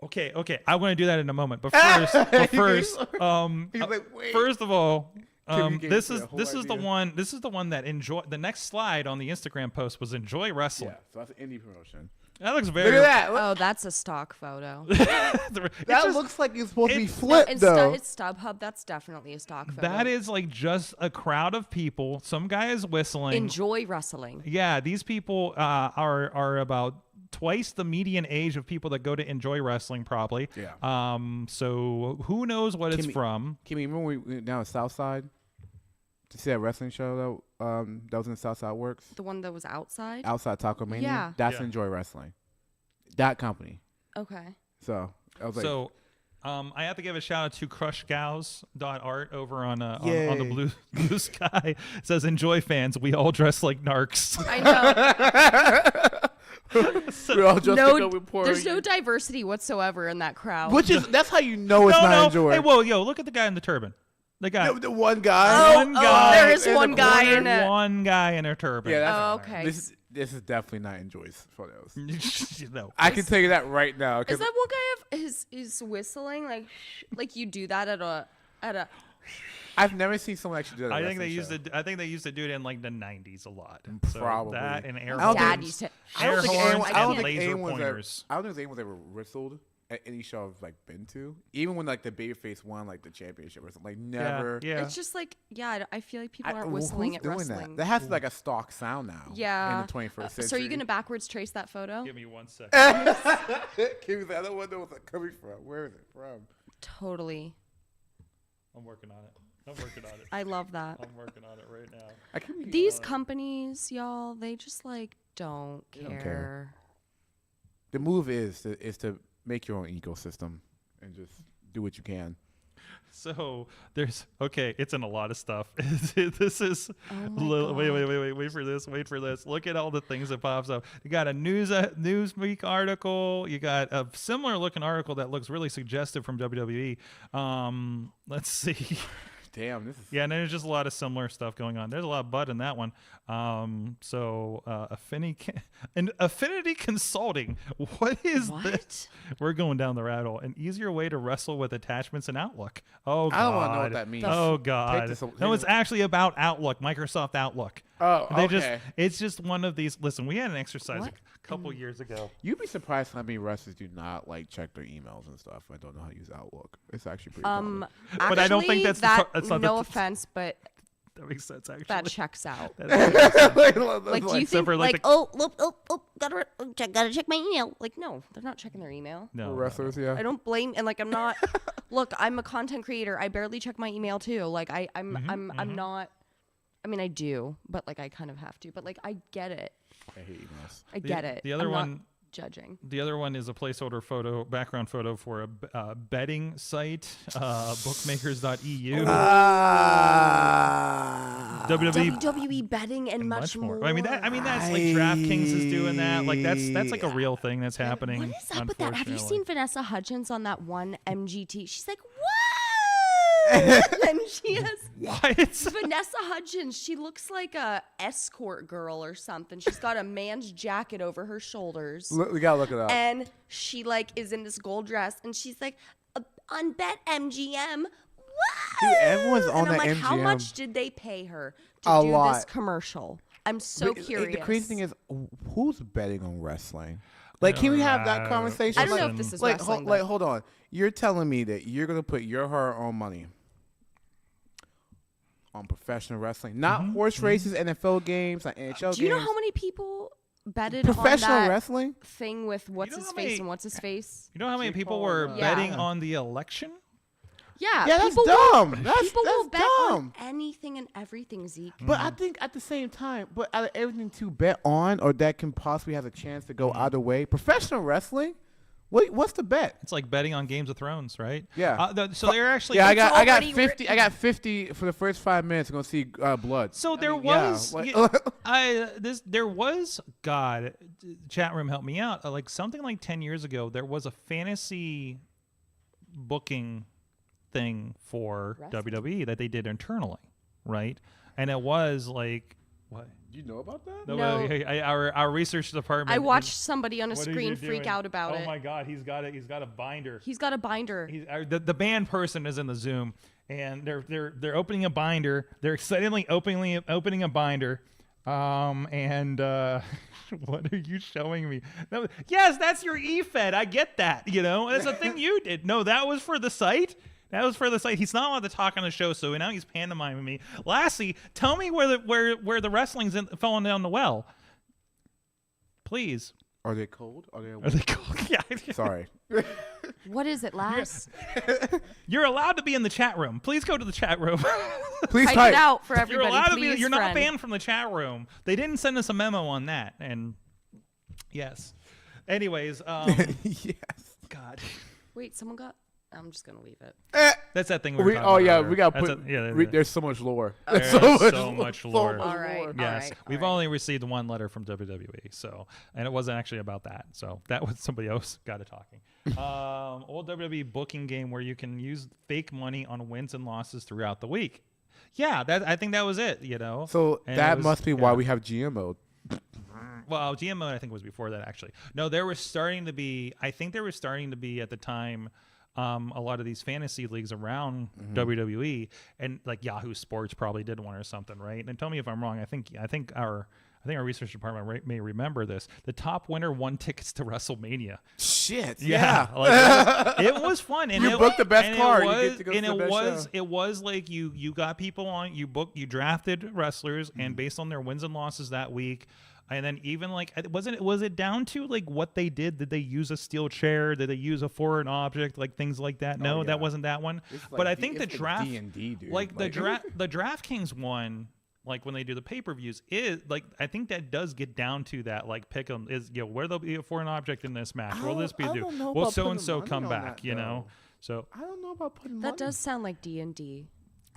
Okay. I want to do that in a moment. But first, He's like, wait. first of all, this is idea. the one. This is the one that enjoy. The next slide on the Instagram post was enjoy wrestling. Yeah, so that's an indie promotion. That looks very. Look at that. Oh, that's a stock photo. That looks like it's supposed to be No, flipped, it's, though. it's StubHub. That's definitely a stock photo. That is like just a crowd of people. Some guy is whistling. Enjoy wrestling. Yeah, these people are about twice the median age of people that go to enjoy wrestling, probably. Yeah. So who knows what it's from? Kimmi, remember we went down to Southside to see that wrestling show that was in Southside Works? The one that was outside? Outside Taco Mania? Yeah. That's Enjoy Wrestling. That company. Okay. So I was like, I have to give a shout out to crushgals.art over on the blue sky. It says, enjoy fans, we all dress like narcs. I know. we're all just There's no diversity whatsoever in that crowd. That's how you know it's not Enjoy. Hey, whoa, look at the guy in the turban. The guy. The one guy. One guy. There is one guy in it. One guy in a turban. Yeah, that's okay. This is definitely not Enjoy's photos. No. I can tell you that right now. Is that one guy is whistling like you do that at a I've never seen someone actually do that. I think they used to do it in like the 90s a lot. Probably. So that and air My dad horns. used to. Air horns I don't and think laser anyone's pointers. I don't think anyone's ever whistled at any show I've like been to. Even when like the babyface won like the championship or something. Like never. Yeah. It's just like I feel like people aren't whistling at doing wrestling. That has like a stock sound now. Yeah. In the 21st century. So are you gonna backwards trace that photo? Give me 1 second. Kimmy's like, I don't want to know what's coming from. Where is it from? Totally. I'm working on it. I love that. I'm working on it right now. These companies, y'all, they just like don't care. The move is to make your own ecosystem and just do what you can. So it's in a lot of stuff. This is wait for this. Look at all the things that pops up. You got a Newsweek article. You got a similar looking article that looks really suggestive from WWE. Let's see. Damn, this is and there's just a lot of similar stuff going on. There's a lot of butt in that one. Affinity Consulting. What is this? We're going down the rabbit hole. An easier way to wrestle with attachments in Outlook. Oh God. I don't want to know what that means. Oh God. No, it's actually about Outlook, Microsoft Outlook. Oh, okay. It's just one of these. Listen, we had an exercise a couple years ago. You'd be surprised how many wrestlers do not like check their emails and stuff. I don't know how to use Outlook. It's actually pretty common. But I don't think that's no offense, but that makes sense. Actually, that checks out. Like, do you think gotta check my email? Like, no, they're not checking their email. No, wrestlers, yeah. I don't blame, and like I'm not. Look, I'm a content creator. I barely check my email too. Like I'm not. I mean, I do, but like I kind of have to. But like I get it. I hate emails. I get it. The other I'm one. Not judging. The other one is a placeholder background photo for a betting site, bookmakers.eu. WWE betting and much more. I mean that's like DraftKings is doing that. Like that's like a real thing that's happening. What is up with that? Have you seen Vanessa Hudgens on that one MGT? She's like, whoa! And she has what? Vanessa Hudgens. She looks like a escort girl or something. She's got a man's jacket over her shoulders. We gotta look it up. And she like is in this gold dress, and she's like, on BetMGM. Dude, everyone's on and I'm that like, MGM. how much did they pay her to A do lot. this commercial? I'm so curious. The crazy thing is, who's betting on wrestling? Like, can we have that conversation? I don't know if this is like, wrestling. hold on. You're telling me that you're gonna put your hard-earned money on professional wrestling, not horse races, NFL games, like NHL games. Do you know how many people betted professional on that wrestling thing with what's his face and what's his face? You know how many people were betting on the election? Yeah, that's people dumb. Will, That's people will bet dumb. on anything and everything, Zeke. But I think at the same time, but out of everything to bet on or that can possibly have a chance to go either way, professional wrestling, what's the bet? It's like betting on Games of Thrones, right? Yeah. So they're actually. Yeah, I got already 50. I got 50 for the first 5 minutes. I'm gonna see blood. So there was God, chat room help me out. Like something like 10 years ago, there was a fantasy booking thing for WWE that they did internally, right? And it was like what? You know about that? No. Our research department. I watched somebody on a What are screen you freak doing? out about it. Oh my God, he's got it. He's got a binder. He's got a binder. The band person is in the Zoom, and they're opening a binder. They're excitedly opening a binder. What are you showing me? No, yes, that's your eFed. I get that. That's a thing you did. No, that was for the site. That was for the site. He's not allowed to talk on the show, so now he's pantomiming me. Lastly, tell me where the wrestling's falling down the well. Please. Are they cold? Are they cold? Yeah. Sorry. What is it, Lass? You're allowed to be in the chat room. Please go to the chat room. Please type it out for everybody. You're allowed to be. Please, You're not friend. banned from the chat room. They didn't send us a memo on that. And yes. Anyways. Yes. God. Wait, someone got. I'm just gonna leave it. That's that thing we were talking about we earlier. got That's put. There's so much lore. There's so much lore. All right. Yes, all we've right. only received one letter from WWE, and it wasn't actually about that. So that was somebody else got it talking. Old WWE booking game where you can use fake money on wins and losses throughout the week. Yeah, I think that was it. So And that it was- must be why we have GM mode. Well, GM mode I think was before that actually. No, there was starting to be. I think there was starting to be at the time. A lot of these fantasy leagues around WWE, and like Yahoo Sports probably did one or something, right? And tell me if I'm wrong. I think our research department may remember this. The top winner won tickets to WrestleMania. Shit. Yeah, like, it was fun. And You booked the best card. You get to go to the best show. It was like you got people on. You drafted wrestlers, and based on their wins and losses that week. And then even like, was it down to like what they did? Did they use a steel chair? Did they use a foreign object? Like things like that? No, that wasn't that one. But I think the draft, D&D, dude. like the DraftKings one, like when they do the pay-per-views, is like I think that does get down to that. Like pick them is where there'll be a foreign object in this match. Will this be will so and so come back? So I don't know about putting. That does sound like D&D.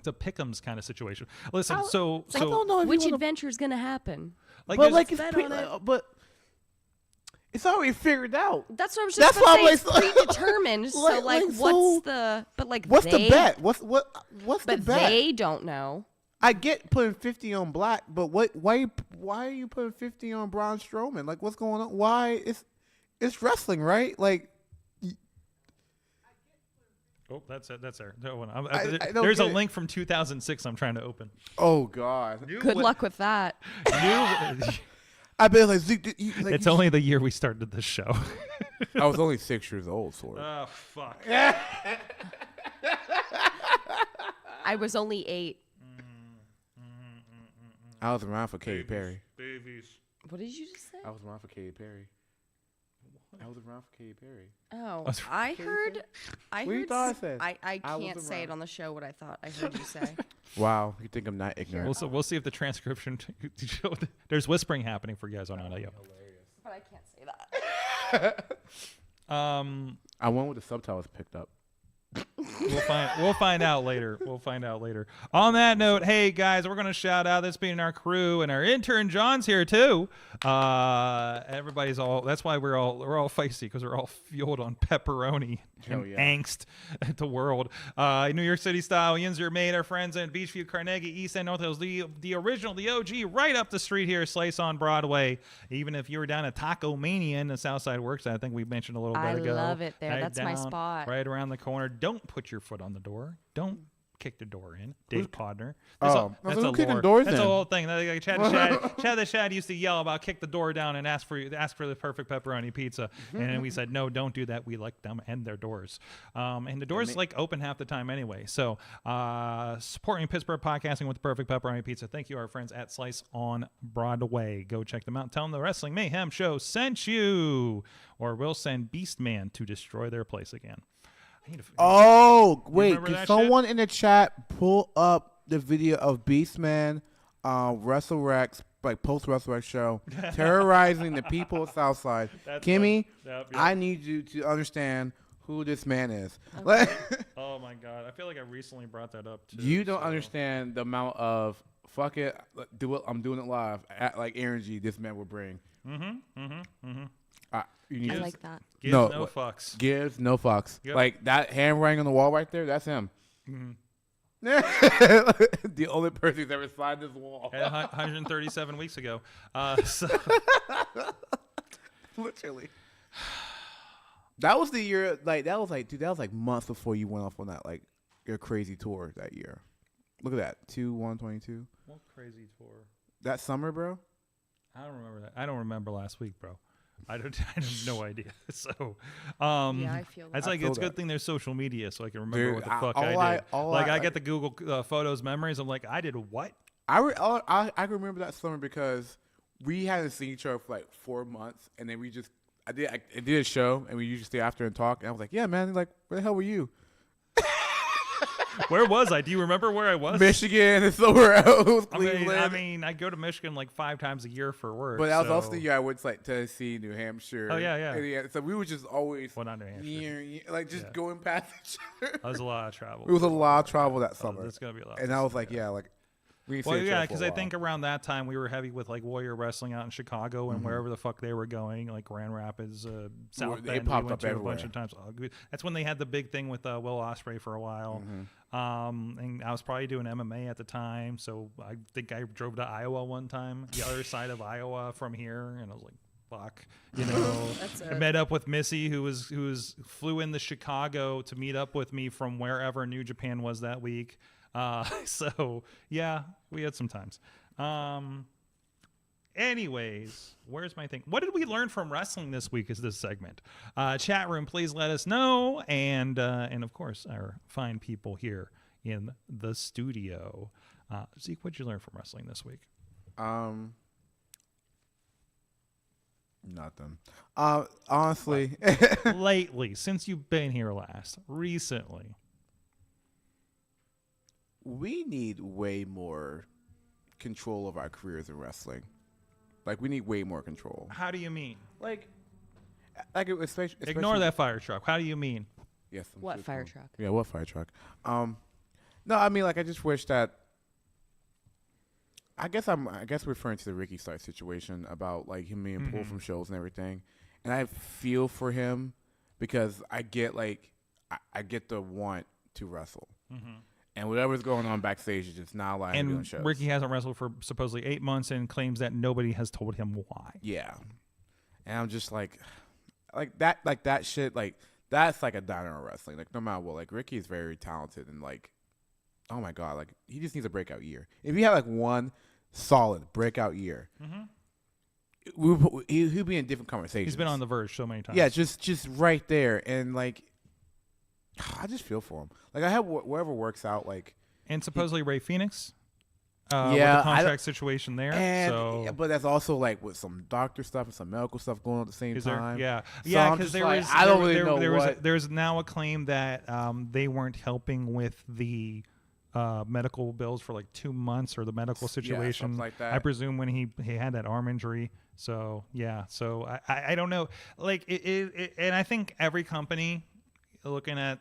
it's a pick'ems kind of situation. Listen, I don't know if which you wanna, adventure is gonna happen. Like, but like bet on it. but it's already figured out. That's what I was just about to say. It's predetermined. So like, what's the bet? What's the bet? But they don't know. I get putting 50 on Black, but why are you putting 50 on Braun Strowman? Like, what's going on? Why it's wrestling, right? Like, oh, that's it. That's there. That one. I don't There's a get it. link from 2006. I'm trying to open. oh God, Good luck with that. I bet like, Zeke, It's only the year we started this show. I was only 6 years old, Sword. Oh fuck. I was only 8. I was around for Katy Perry. Babies. What did you just say? I was around for Katy Perry. I was around for Katy Perry. Oh, That's I heard. What you thought I said? I I was can't say it around. on the show what I thought I heard you say. Wow, you think I'm not ignorant? We'll see if the transcription showed. There's whispering happening for you guys on audio. But I can't say that. I went with the subtitles picked up. We'll find out later. On that note, hey guys, we're gonna shout out this being our crew and our intern John's here too. Everybody's all. That's why we're all feisty because we're all fueled on pepperoni and angst at the world. New York City style. Yinzer made our friends in Beachview, Carnegie, East End, North Hills. The original, the OG, right up the street here, Slice on Broadway. Even if you were down at Taco Mania in the Southside Works, I think we mentioned a little bit ago. I love it there. Right That's my down, spot. Right around the corner. Don't put your foot on the door. Don't kick the door in. Dave Podner. Oh, that's who's a kicking lore. doors That's in? a whole thing. Like Chad the Shad used to yell about kick the door down and ask for the perfect pepperoni pizza. And we said, no, don't do that. We like them and their doors. And the doors like open half the time anyway. So supporting Pittsburgh podcasting with the perfect pepperoni pizza. Thank you, our friends at Slice on Broadway. Go check them out. Tell them the Wrestling Mayhem Show sent you, or we'll send Beastman to destroy their place again. Oh, wait. remember Can that someone in the chat pull up the video of Beastman, WrestleRex, like post-WrestleRex show, terrorizing the people of Southside? Kimmy, Yep. I need you to understand who this man is. Oh my God, I feel like I recently brought that up too. You don't understand the amount of fuck it, do it. I'm doing it live. Like energy this man will bring. I like that. Gives no fucks. Gives no fucks. Yep. Like that handwriting on the wall right there. That's him. The only person who's ever signed this wall. 137 weeks ago. Literally. That was the year. Like that was like months before you went off on that like your crazy tour that year. Look at that 2/1/22. What crazy tour? That summer, bro. I don't remember that. I don't remember last week, bro. I have no idea. So, Yeah, I feel that. it's like it's a good thing there's social media, so I can remember Dude, what the fuck I did. I I get the Google Photos memories. I'm like, I did what? I can remember that summer because we hadn't seen each other for like 4 months, and then I did a show, and we usually stay after and talk, and I was like, yeah, man, like, where the hell were you? Where was I? Do you remember where I was? Michigan and somewhere else. I mean, I go to Michigan like 5 times a year for work. But that was also the year I went to like Tennessee, New Hampshire. Oh, yeah. And, so we were just always not New Hampshire. going past each other. That was a lot of travel. It was a lot of travel that summer. There's gonna be a lot. And I was like, yeah, like. Well, yeah, because I think around that time we were heavy with like Warrior Wrestling out in Chicago and wherever the fuck they were going, like Grand Rapids, South Bend. They popped we went up to everywhere. a bunch of times. That's when they had the big thing with Will Ospreay for a while. And I was probably doing MMA at the time, so I think I drove to Iowa one time, the other side of Iowa from here, and I was like, fuck, you know. I met up with Missy, who flew into Chicago to meet up with me from wherever New Japan was that week. So yeah, we had some times. Anyways, where's my thing? What did we learn from wrestling this week is this segment. Chat room, please let us know. And of course, our fine people here in the studio. Zeke, what'd you learn from wrestling this week? Nothing. Honestly. Lately, since you've been here last, recently. We need way more control of our careers in wrestling. Like, we need way more control. How do you mean? Like especially Ignore that fire truck. How do you mean? Yes. What fire truck? Yeah, what fire truck? No, I mean, like, I just wish that. I guess referring to the Ricky Starks situation about like him being pulled from shows and everything, and I feel for him because I get the want to wrestle. And whatever's going on backstage is just not allowing him to do shows. Ricky hasn't wrestled for supposedly 8 months and claims that nobody has told him why. Yeah. And I'm just like that shit, like, that's like a downer of wrestling. Like, no matter what, like, Ricky is very talented and, like, oh my God, like, he just needs a breakout year. If he had, like, one solid breakout year, he'd be in different conversations. He's been on the verge so many times. Yeah, just right there. And, like, I just feel for him. Like, I have whatever works out. Like, and supposedly Ray Phoenix. Yeah, with the contract situation there. Yeah, but that's also like with some doctor stuff and some medical stuff going on at the same time. Yeah, so yeah. Because there's now a claim that they weren't helping with the medical bills for like 2 months or the medical situation. Something like that. I presume when he had that arm injury. So yeah. So I don't know. Like it and I think every company, looking at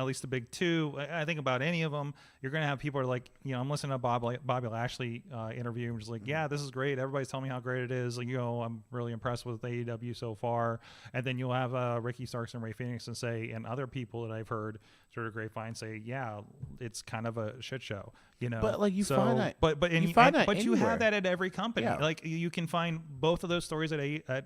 least the big two, I think about any of them, you're going to have people who are like, you know, I'm listening to Bobby Lashley interview, and just like, yeah, this is great. Everybody's telling me how great it is. Like, you know, I'm really impressed with AEW so far. And then you'll have Ricky Starks and Ray Phoenix and say, and other people that I've heard sort of grapevine say, yeah, it's kind of a shit show, you know. But like you find that, you have that at every company. Yeah. Like you can find both of those stories at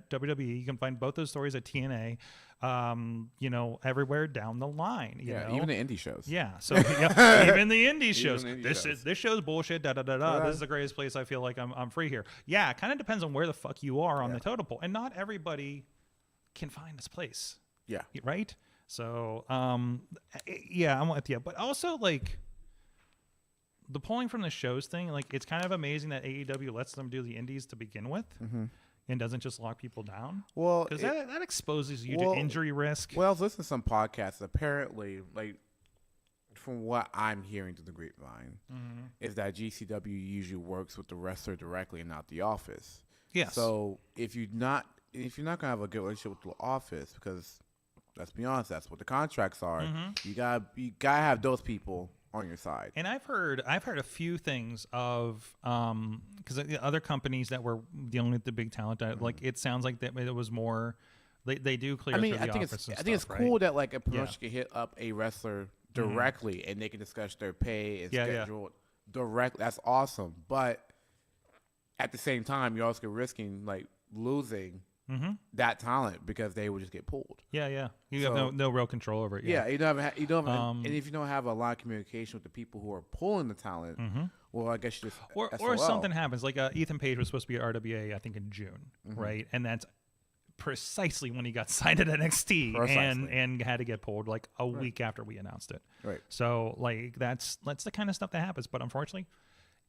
WWE. You can find both those stories at TNA. You know, everywhere down the line. You know? Even the indie shows. Yeah, so even the indie shows. This show's bullshit. This is the greatest place. I feel like I'm free here. Yeah, it kind of depends on where the fuck you are on the totem pole, and not everybody can find this place. Yeah, right. So, yeah, I'm with you, but also like the pulling from the shows thing. Like, it's kind of amazing that AEW lets them do the indies to begin with. and doesn't just lock people down? Well, because that exposes you to injury risk. Well, I was listening to some podcasts. Apparently, like from what I'm hearing through the grapevine, is that GCW usually works with the wrestler directly and not the office. Yes. So if you're not gonna have a good relationship with the office, because let's be honest, that's what the contracts are. You gotta have those people on your side. And I've heard a few things of because other companies that were dealing with the big talent, like it sounds like that it was more they do clear. I mean, through the office I think it's cool that like a promotion Yeah. can hit up a wrestler directly and they can discuss their pay and schedule directly. That's awesome. But at the same time, you're also risking like losing that talent because they would just get pulled. Yeah. You have no real control over it. Yeah, you don't have, and if you don't have a lot of communication with the people who are pulling the talent, well, I guess you just or something happens. Like Ethan Page was supposed to be at RWA, I think in June, right? And that's precisely when he got signed at NXT and had to get pulled like a week after we announced it. Right. So like that's the kind of stuff that happens. But unfortunately,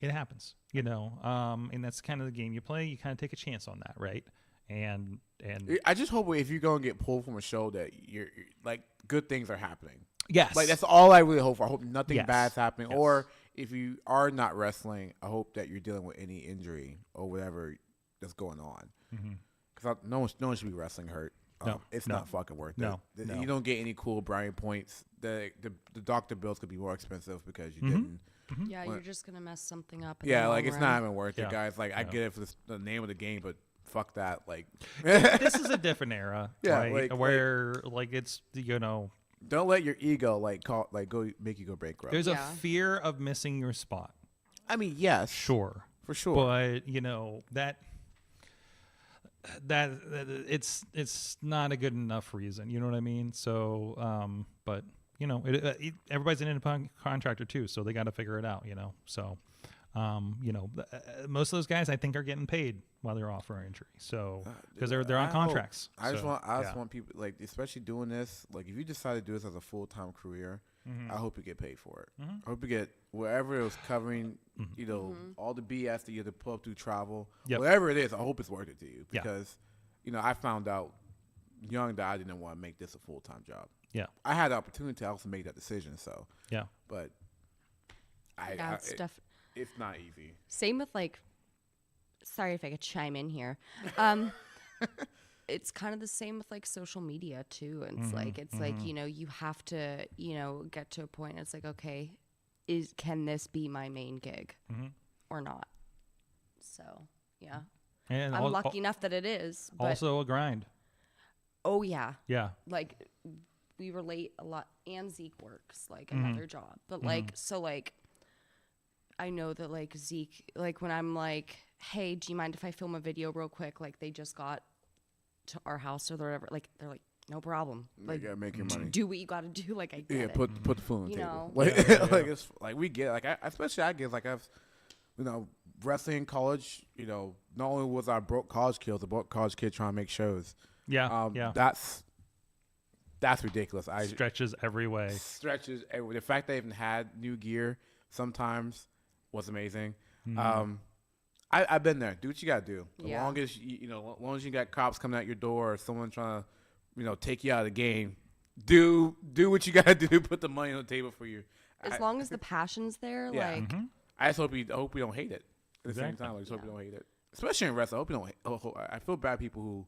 it happens. You know, and that's kind of the game you play. You kind of take a chance on that, right? And I just hope if you're gonna get pulled from a show that you're like good things are happening. Yes. Like that's all I really hope for. I hope nothing Yes. bad's happening. Yes. Or if you are not wrestling, I hope that you're dealing with any injury or whatever that's going on. Because no one should be wrestling hurt. It's not fucking worth it. You don't get any cool brownie points. The doctor bills could be more expensive because you didn't. Yeah, you're just gonna mess something up. In Yeah, the like long it's run. not even worth it, guys. Like I get it for the name of the game, but fuck that. Like this is a different era, Yeah, right? like- Where like it's don't let your ego go make you go bankrupt. there's a fear of missing your spot. I mean, yes, Sure, for sure. but that it's not a good enough reason. You know what I mean? So, but everybody's an independent contractor too, so they got to figure it out. So. Most of those guys I think are getting paid while they're off for an injury. So because they're on contracts. I just want people like, especially doing this. Like if you decide to do this as a full-time career, I hope you get paid for it. I hope you get wherever it was covering, all the BS that you had to pull up through travel, whatever it is. I hope it's worth it to you because, I found out young that I didn't want to make this a full-time job. Yeah, I had the opportunity to also make that decision. So but it's not easy. Same with sorry if I could chime in here. It's kind of the same with social media too. It's you have to, get to a point. It's like, okay, can this be my main gig or not? So yeah, and I'm lucky enough that it is. But also a grind. Oh yeah. Yeah. Like we relate a lot, and Zeke works another job, but I know that Zeke, when I'm like, hey, do you mind if I film a video real quick? They just got to our house or whatever. They're like, no problem. You gotta make your money. Do what you gotta do. I get it. Put the food on the table. It's we get especially I get I've wrestling in college. Not only was I broke college kid, I was a broke college kid trying to make shows. Yeah. That's ridiculous. Stretches every way. Stretches every. The fact they even had new gear sometimes was amazing. I've been there. Do what you gotta do. As long as long as you got cops coming out your door or someone trying to take you out of the game, do what you gotta do. Put the money on the table for you. As long as the passion's there, I just hope you don't hate it. At the same time, I just hope you don't hate it. Especially in wrestling, I hope you don't. I feel bad people who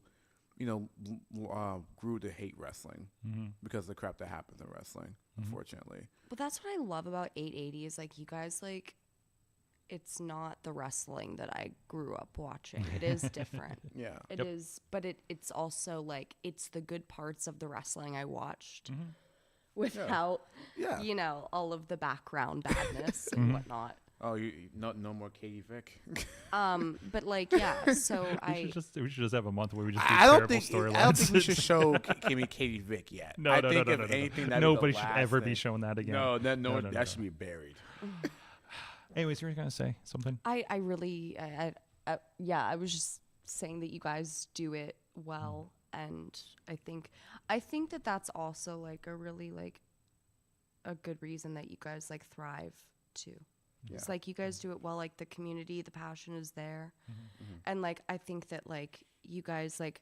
grew to hate wrestling because of the crap that happens in wrestling. Unfortunately. But that's what I love about 880 is you guys it's not the wrestling that I grew up watching. It is different. It is, but it's also it's the good parts of the wrestling I watched without all of the background badness and whatnot. Oh, you no more Katie Vick. But so we should just have a month where we just do I don't terrible think storylines. I don't think we should show Kimmi Katie Vick yet. No. Anything, nobody should ever be showing that again. No, that should be buried. Anyways, you were gonna say something. I really, I was just saying that you guys do it well, and I think that that's also a really a good reason that you guys thrive too. Yeah. It's you guys do it well. The community, the passion is there, and I think that you guys like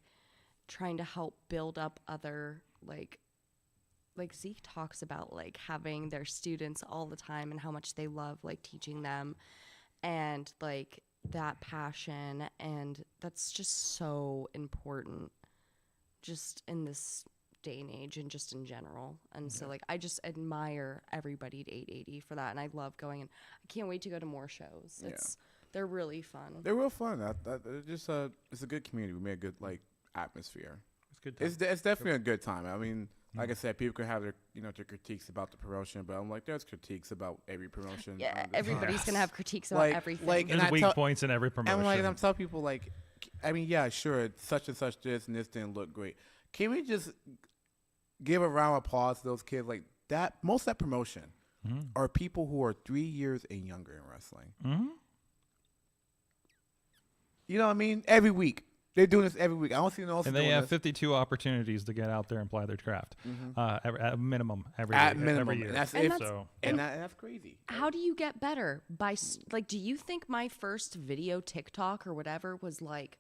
trying to help build up other like Zeke talks about like having their students all the time and how much they love like teaching them and like that passion, and that's just so important just in this day and age and just in general. And so like I just admire everybody at 880 for that, and I love going, and I can't wait to go to more shows. They're really fun. They're real fun. It's a good community. We made a good like atmosphere. It's good time. It's definitely a good time. I mean, like I said, people can have their their critiques about the promotion, but I'm like, there's critiques about every promotion. Yeah, everybody's gonna have critiques about everything. There's weak points in every promotion. And I'm telling people like, I mean, yeah, sure, such and such this and this didn't look great. Can we just give a round of applause to those kids? Like that, most of that promotion are people who are 3 years and younger in wrestling. Mm-hmm. You know what I mean? Every week. They're doing this every week. I don't see no one else and doing they have this. 52 opportunities to get out there and apply their craft. At minimum every year. And that's, and that's crazy. How do you get better? By like, do you think my first video TikTok or whatever was like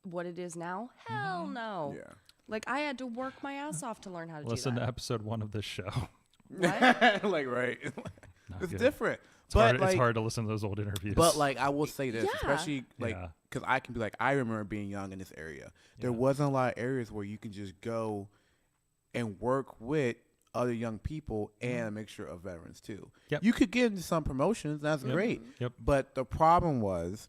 what it is now? Hell no. Yeah. Like I had to work my ass off to learn how to Listen do that. to episode 1 of this show. What? Like, right. It's good. different. It's hard to listen to those old interviews. But like I will say this, Yeah. especially like because I can be like, I remember being young in this area. There wasn't a lot of areas where you can just go and work with other young people and a mixture of veterans too. Yep. You could get into some promotions, that's great. Yep. But the problem was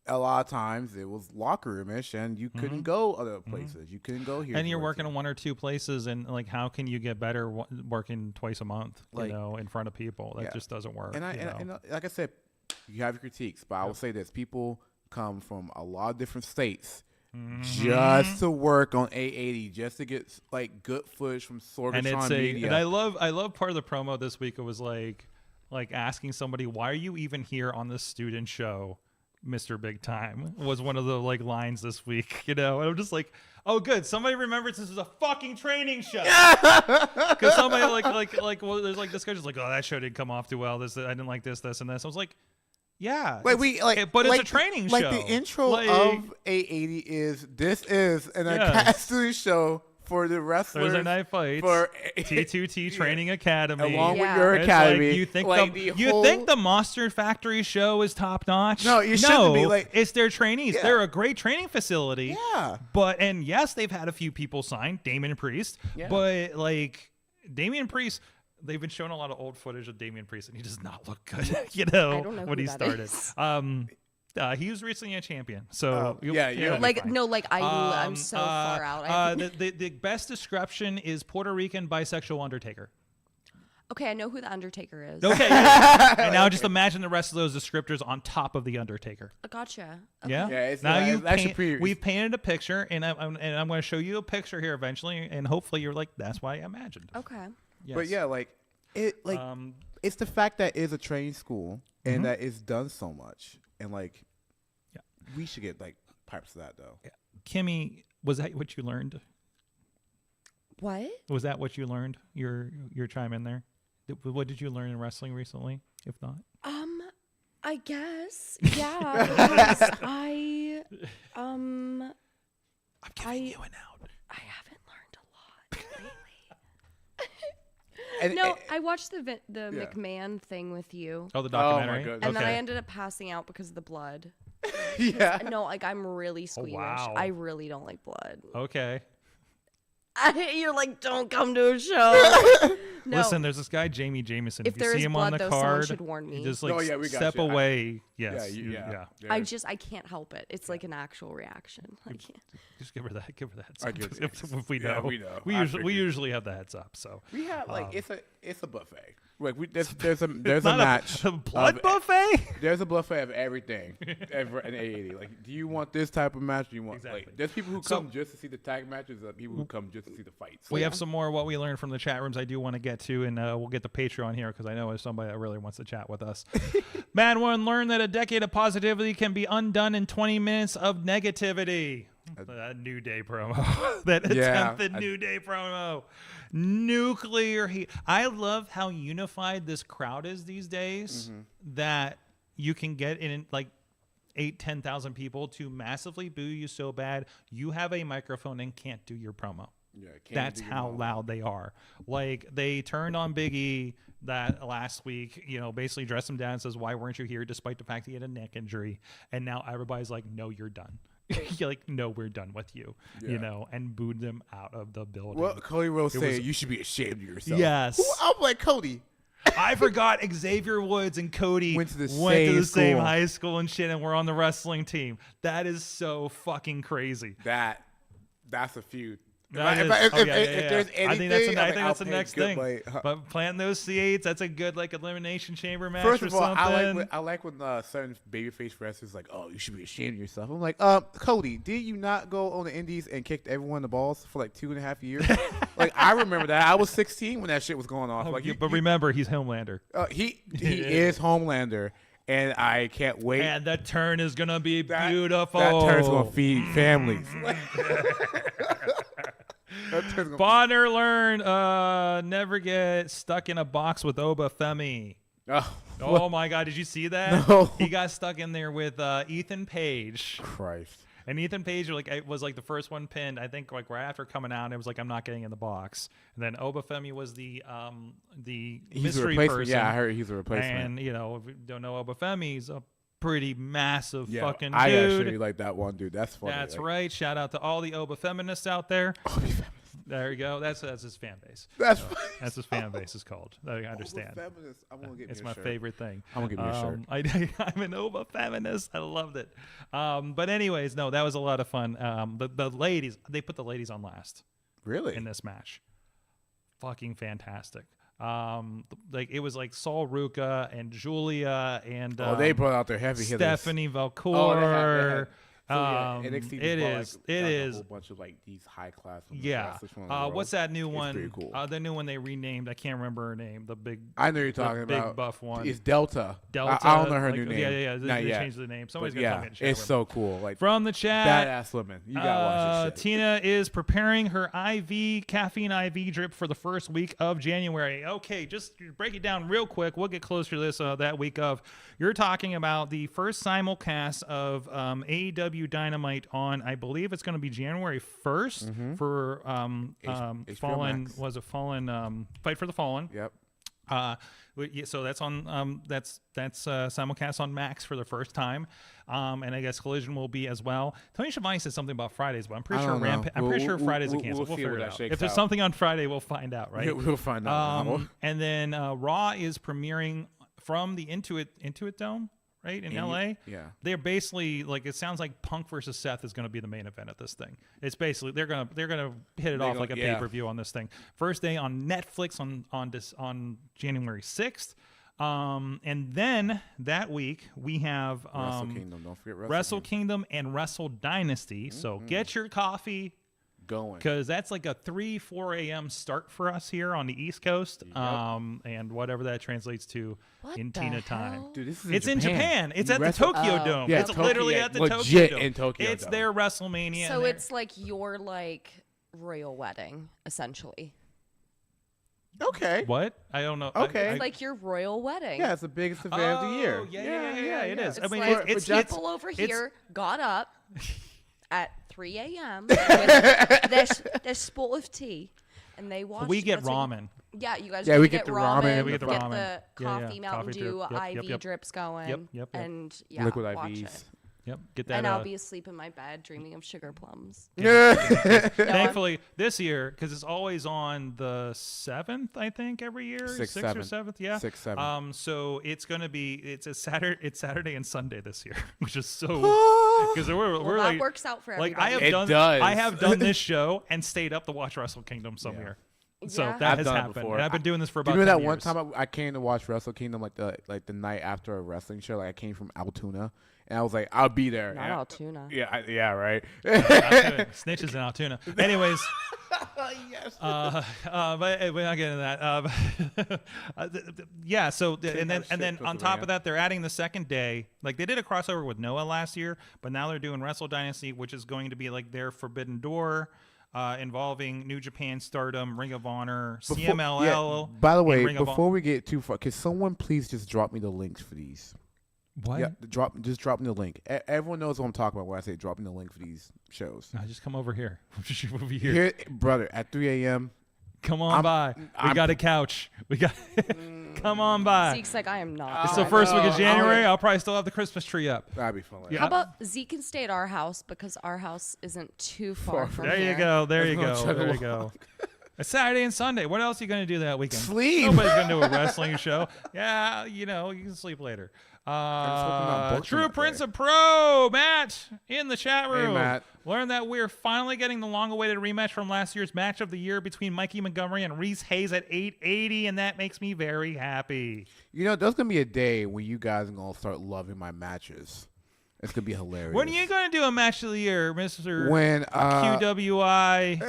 a lot of times it was locker room-ish and you couldn't go other places. You couldn't go here. And you're working in 1 or 2 places, and like, how can you get better working twice a month? Like, in front of people, that just doesn't work. And like I said, you have your critiques, but I will say this: people come from a lot of different states just to work on 880, just to get like good footage from Sorgatron Media. And I love part of the promo this week. It was like asking somebody, "Why are you even here on this student show, Mr. Big Time?" was one of the like lines this week, And I'm just like, oh, good. Somebody remembers this is a fucking training show. Because somebody well, there's like discussions like, oh, that show didn't come off too well. I didn't like this, and this. I was like, yeah, but it's a training show. Like the intro of 880 is an academy show for the wrestlers. Thursday Night Fights for T2T Training Academy, along with your academy. Like, you think the Monster Factory show is top notch? No, you shouldn't be. Like, it's their trainees. They're a great training facility. Yeah, and yes, they've had a few people signed, Damian Priest. Yeah. But like Damian Priest, they've been showing a lot of old footage of Damian Priest, and he does not look good. I don't know when he started. Is. He was recently a champion, so I'm so far out. The best description is Puerto Rican bisexual Undertaker. Okay, I know who the Undertaker is. Okay, and now just imagine the rest of those descriptors on top of the Undertaker. Gotcha. Okay. Yeah. We've painted a picture, and I'm going to show you a picture here eventually, and hopefully you're like, that's why I imagined. Okay. Yes. But yeah, it's the fact that it's a training school and that it's done so much. And we should get pipes to that though. Yeah. Kimmi, was that what you learned? What? Was that what you learned? Your chime in there. What did you learn in wrestling recently? If not, I guess because I'm giving you an out. I haven't learned a lot lately. I watched the McMahon thing with you. Oh, the documentary. Oh my goodness. And then I ended up passing out because of the blood. Yeah. No, I'm really squeamish. wow. I really don't like blood. Okay. You're like, don't come to a show. No. Listen, there's this guy, Jamie Jameson. If you there see is him blood, on the though, card, someone should warn me. just we got step you. away. Yes. Yeah. I can't help it. It's like an actual reaction. I can't. Just give her that. Give her that. I get it. If we know. We know. We usually have the heads up. So we have it's a buffet. There's a match. A blood buffet. There's a buffet of everything. Ever in 880. Do you want this type of match? Do you want there's people who come just to see the tag matches. There's people who come just to see the fights. We have some more what we learned from the chat rooms I do want to get to, and we'll get the Patreon here because I know there's somebody that really wants to chat with us. Man one learned that a decade of positivity can be undone in 20 minutes of negativity. That New Day promo. That attempted New Day promo. Nuclear heat. I love how unified this crowd is these days, that you can get in 10,000 people to massively boo you so bad you have a microphone and can't do your promo. Yeah, That's how loud they are. Like, they turned on Big E that last week, you know, basically dressed him down and says, why weren't you here, despite the fact he had a neck injury? And now everybody's like, no, you're done. You're like, no, we're done with you, you know, and booed them out of the building. Well, Cody Rhodes said, you should be ashamed of yourself. Yes. I'm like, Cody. I forgot Xavier Woods and Cody went to the same high school and shit, and we're on the wrestling team. That is so fucking crazy. That's a feud. If If there's anything, I think that's I'll the pay next good thing. money. But planting those seeds, that's a good like elimination chamber match. First or of all, something. I like when certain babyface wrestlers like, oh, you should be ashamed of yourself. I'm like, Cody, did you not go on the Indies and kick everyone in the balls for like 2.5 years? Like, I remember that. I was 16 when that shit was going on. But remember, he's Homelander. He is Homelander. And I can't wait. And the turn is gonna be beautiful. That turn's gonna feed families. Bonner learn never get stuck in a box with Oba Femi. Oh my God, did you see that? No. He got stuck in there with Ethan Page. Christ. And Ethan Page was like the first one pinned. I think like right after coming out, it was like, I'm not getting in the box. And then Oba Femi was the mystery person. Yeah, I heard he's a replacement. And you know, if you don't know Oba Femi, he's a pretty massive fucking dude. I actually like that one dude. That's funny. That's right. Shout out to all the Oba feminists out there. There you go. That's his fan base. That's his fan base is called. I understand. It's my favorite thing. I'm gonna give you a shirt. I'm an Oba feminist. I loved it. But anyways, no, that was a lot of fun. The ladies, they put the ladies on last. Really? In this match. Fucking fantastic. Like it was like Saul Ruka and Julia and they brought out their heavy hitters. Stephanie Valcour. NXT it is. a whole bunch of like these high class. Yeah. What's that new one? Pretty cool. The new one they renamed. I can't remember her name. The big. I know you're talking about. Big buff one. It's Delta. Delta. I don't know her new name. Yeah. They changed the name. Somebody's gonna tell me in the chat. It's so cool. Like from the chat. Badass women. You gotta watch this shit. Tina is preparing her caffeine IV drip for the first week of January. Okay, just break it down real quick. We'll get closer to this that week of. You're talking about the first simulcast of AEW Dynamite on, I believe it's going to be January 1st for Fallen. Was it Fallen? Fight for the Fallen. Yep. So that's on that's simulcast on Max for the first time, and I guess Collision will be as well. Tony Schiavone said something about Fridays, but I'm pretty sure Fridays are canceled. We'll figure it out. If there's something on Friday, we'll find out, right? We'll find out. And then Raw is premiering from the Intuit Dome. Right in LA, yeah, they're basically like it sounds like Punk versus Seth is going to be the main event of this thing. It's basically they're gonna hit it off like a pay-per-view on this thing. First day on Netflix on January 6th, and then that week we have Wrestle Kingdom. Don't forget Wrestle Kingdom and Wrestle Dynasty. So get your coffee going because that's like a 3-4 a.m. start for us here on the East Coast, and whatever that translates to in Tina time. Dude, this is it's in Japan. It's at the Tokyo Dome. Yeah, it's literally at the legit Tokyo Dome. In Tokyo it's Dome. their WrestleMania. So it's like your like royal wedding, essentially. Okay. What? I don't know. Okay. It's like your royal wedding. Yeah, it's the biggest event of the year. Yeah, it is. It's I mean, like it's people over here got up at 3 a.m. with this bowl of tea, and they watched. We get ramen. Yeah, you guys. Yeah, we get get the ramen. ramen. We get the ramen. The coffee, Mountain Coffee Dew, drip. IV drips going. Yep. And liquid watch IVs. it. Yep. Get that. And I'll be asleep in my bed dreaming of sugar plums. Thankfully, this year, because it's always on the 7th, I think, every year. 6th or 7th, yeah. 6th, 7th. So it's gonna be it's Saturday and Sunday this year, which is so because we're That like works out for everybody. like I have done this show and stayed up to watch Wrestle Kingdom some year. So Yeah. that I've has done it happened. before. And I've been doing this for about Do you 10 remember that years. one time I came to watch Wrestle Kingdom like the night after a wrestling show? Like I came from Altoona, and I was like, I'll be there. Not Altoona. Yeah, right. Altoona. Snitches in Altoona. Anyways. Yes. But we're not getting that. Yeah. So and then on top of that, they're adding the second day. Like they did a crossover with Noah last year, but now they're doing Wrestle Dynasty, which is going to be like their Forbidden Door. Involving New Japan, Stardom, Ring of Honor, CMLL. By the way, Ring of before we get too far, can someone please just drop me the links for these? What? Yeah, just dropping the link. Everyone knows what I'm talking about when I say dropping the link for these shows. No, just come over here. Just move here. Here, brother, at 3 a.m. Come on by. We got a couch. We got. Come on by. Zeke's like, I am not. It's the first week of January. I'll probably still have the Christmas tree up. That'd be fun. Yeah. How about Zeke can stay at our house because our house isn't too far from There here. you go. There you go. There you go. It's Saturday and Sunday. What else are you going to do that weekend? Sleep. Nobody's going to do a wrestling show. Yeah, you can sleep later. True Prince of Pro, Matt, in the chat room. Hey, Matt. Learned that we're finally getting the long-awaited rematch from last year's match of the year between Mikey Montgomery and Reese Hayes at 880, and that makes me very happy. There's going to be a day when you guys are going to start loving my matches. It's going to be hilarious. When are you going to do a match of the year, Mr. When QWI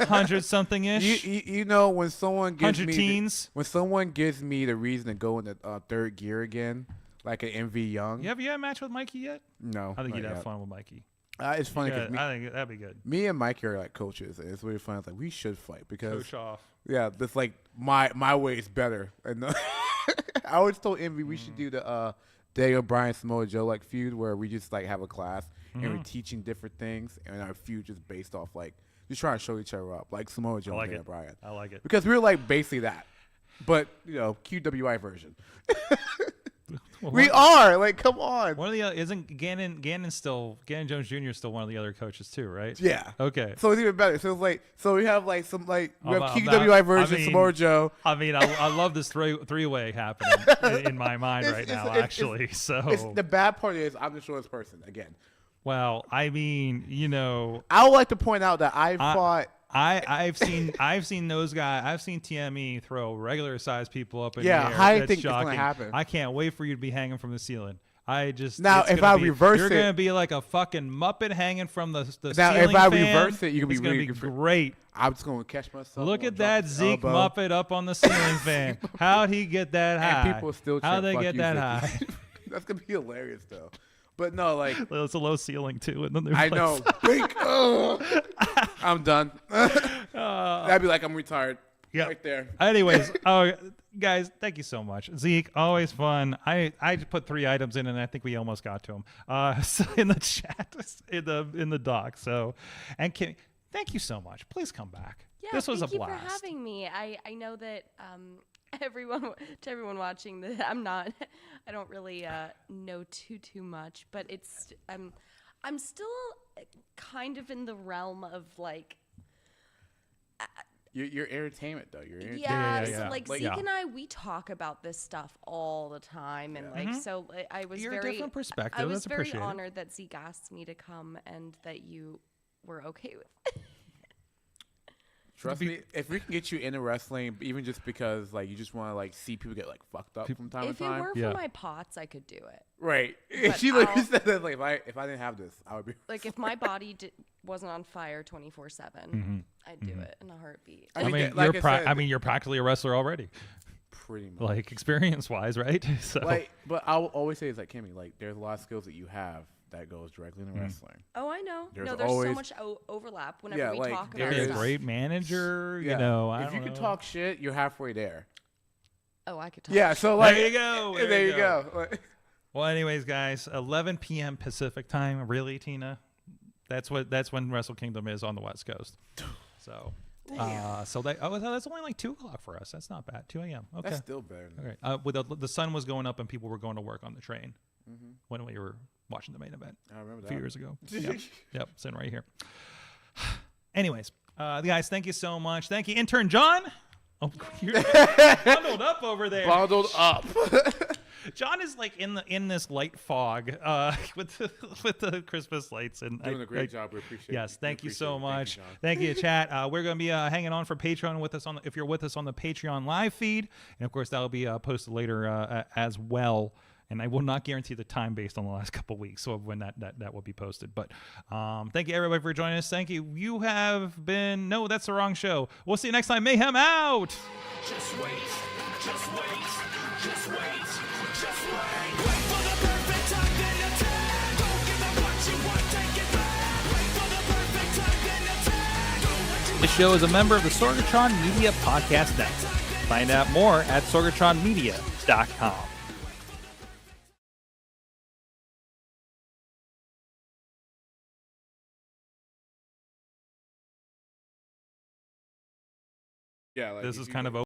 100-something-ish? When someone gives 100 me teens? when someone gives me the reason to go into third gear again, like an MV Young. Have you had a match with Mikey yet? No. I think not you'd have yet. fun with Mikey. It's funny because I think that'd be good. me and Mikey are like coaches, and it's really fun. It's like we should fight because Coach off. yeah, that's like my way is better. And I always told Envy we should do the Daniel Bryan Samoa Joe like feud where we just like have a class and we're teaching different things, and our feud just based off like just trying to show each other up, like Samoa Joe and Daniel Bryan. I like it. Because we're like basically that, but QWI version. We are like, come on. One of the isn't Gannon Jones Jr. is still one of the other coaches too, right? Yeah. Okay. So it's even better. So it's like, we have like some like we have I'm QWI not- version, Samoa Joe. I mean, I love this three-way happening in my mind right now. Actually, so The bad part is I'm the shortest person again. well, I mean, I would like to point out that I've seen those guys. I've seen TME throw regular sized people up in the Yeah, air. how do you That's think it's gonna shocking. happen? I can't wait for you to be hanging from the ceiling. If reverse you're it- gonna be like a fucking Muppet hanging from the Now, ceiling if I fan, reverse it, you can be it's gonna really be good. great. I'm just gonna catch myself. Look I'm at gonna that drop the Zeke elbow. Muppet up on the ceiling fan. How'd he get that high? And people still How'd chant, they "Fuck get you, that Zeke." high? That's gonna be hilarious though. But no, like Well, it's a low ceiling too, and then there's I like- know. I'm done. That'd be like I'm retired. Yep. Right there. Anyways, guys, thank you so much. Zeke, always fun. I put 3 items in, and I think we almost got to them. So in the chat, in the doc. So, and Kimmi, thank you so much. Please come back. Yeah, this was thank a you blast. for having me. I know that everyone watching that I don't really know too much, but it's I'm still kind of in the realm of like. You're entertainment though. You're entertainment. Yeah, yeah. so like Like, Zeke yeah. and I, we talk about this stuff all the time, and like so I was You're a very different perspective. I was That's very appreciated. honored that Zeke asked me to come and that you were okay with it. Trust me, if we can get you into wrestling, even just because like you just want to like see people get like fucked up from time If to it time. were Yeah. for my pots, I could do it. Right. But She literally I'll- said that like if I didn't have this, I would be. Like if my body wasn't on fire 24/7, I'd do it in a heartbeat. I mean, like I said- you're practically a wrestler already, Pretty much. like experience-wise, right? So, But I will always say it's like Kimmi, like there's a lot of skills that you have that goes directly into wrestling. Oh, I know. There's There's so always- much overlap whenever Yeah, we like, talk you're about a stuff. great manager. Yeah. You know, if you can talk shit, you're halfway there. Oh, I could talk. Yeah. So like There you go. There you go. Like, Well, anyways, guys, 11 p.m. Pacific time. Really, Tina? That's when Wrestle Kingdom is on the West Coast. So, that's only like 2 o'clock for us. That's not bad. 2 a.m. Okay. that's still better. Than Okay. The sun was going up and people were going to work on the train when we were watching the main event I remember a that. few years ago. Yep, sitting right here. Anyways, guys, thank you so much. Thank you, intern John. Oh, you're bundled up over there. Bundled up. John is like in this light fog with the Christmas lights and Doing a great job. We appreciate it. Yes, thank you so much. John. Thank you, chat. We're going to be hanging on for Patreon with us if you're with us on the Patreon live feed, and of course that'll be posted later as well. And I will not guarantee the time based on the last couple of weeks, so when that will be posted. But thank you everybody for joining us. Thank you. You have been that's the wrong show. We'll see you next time. Mayhem out. Just wait, just wait, just wait, just wait. Wait for the perfect time, then attack. Don't give up what you want, take it back. Wait for the perfect time, then attack. Don't let you This show is a member of the Sorgatron Media Podcast Network. Find out more at sorgatronmedia.com. Yeah, like this if is you kind go- of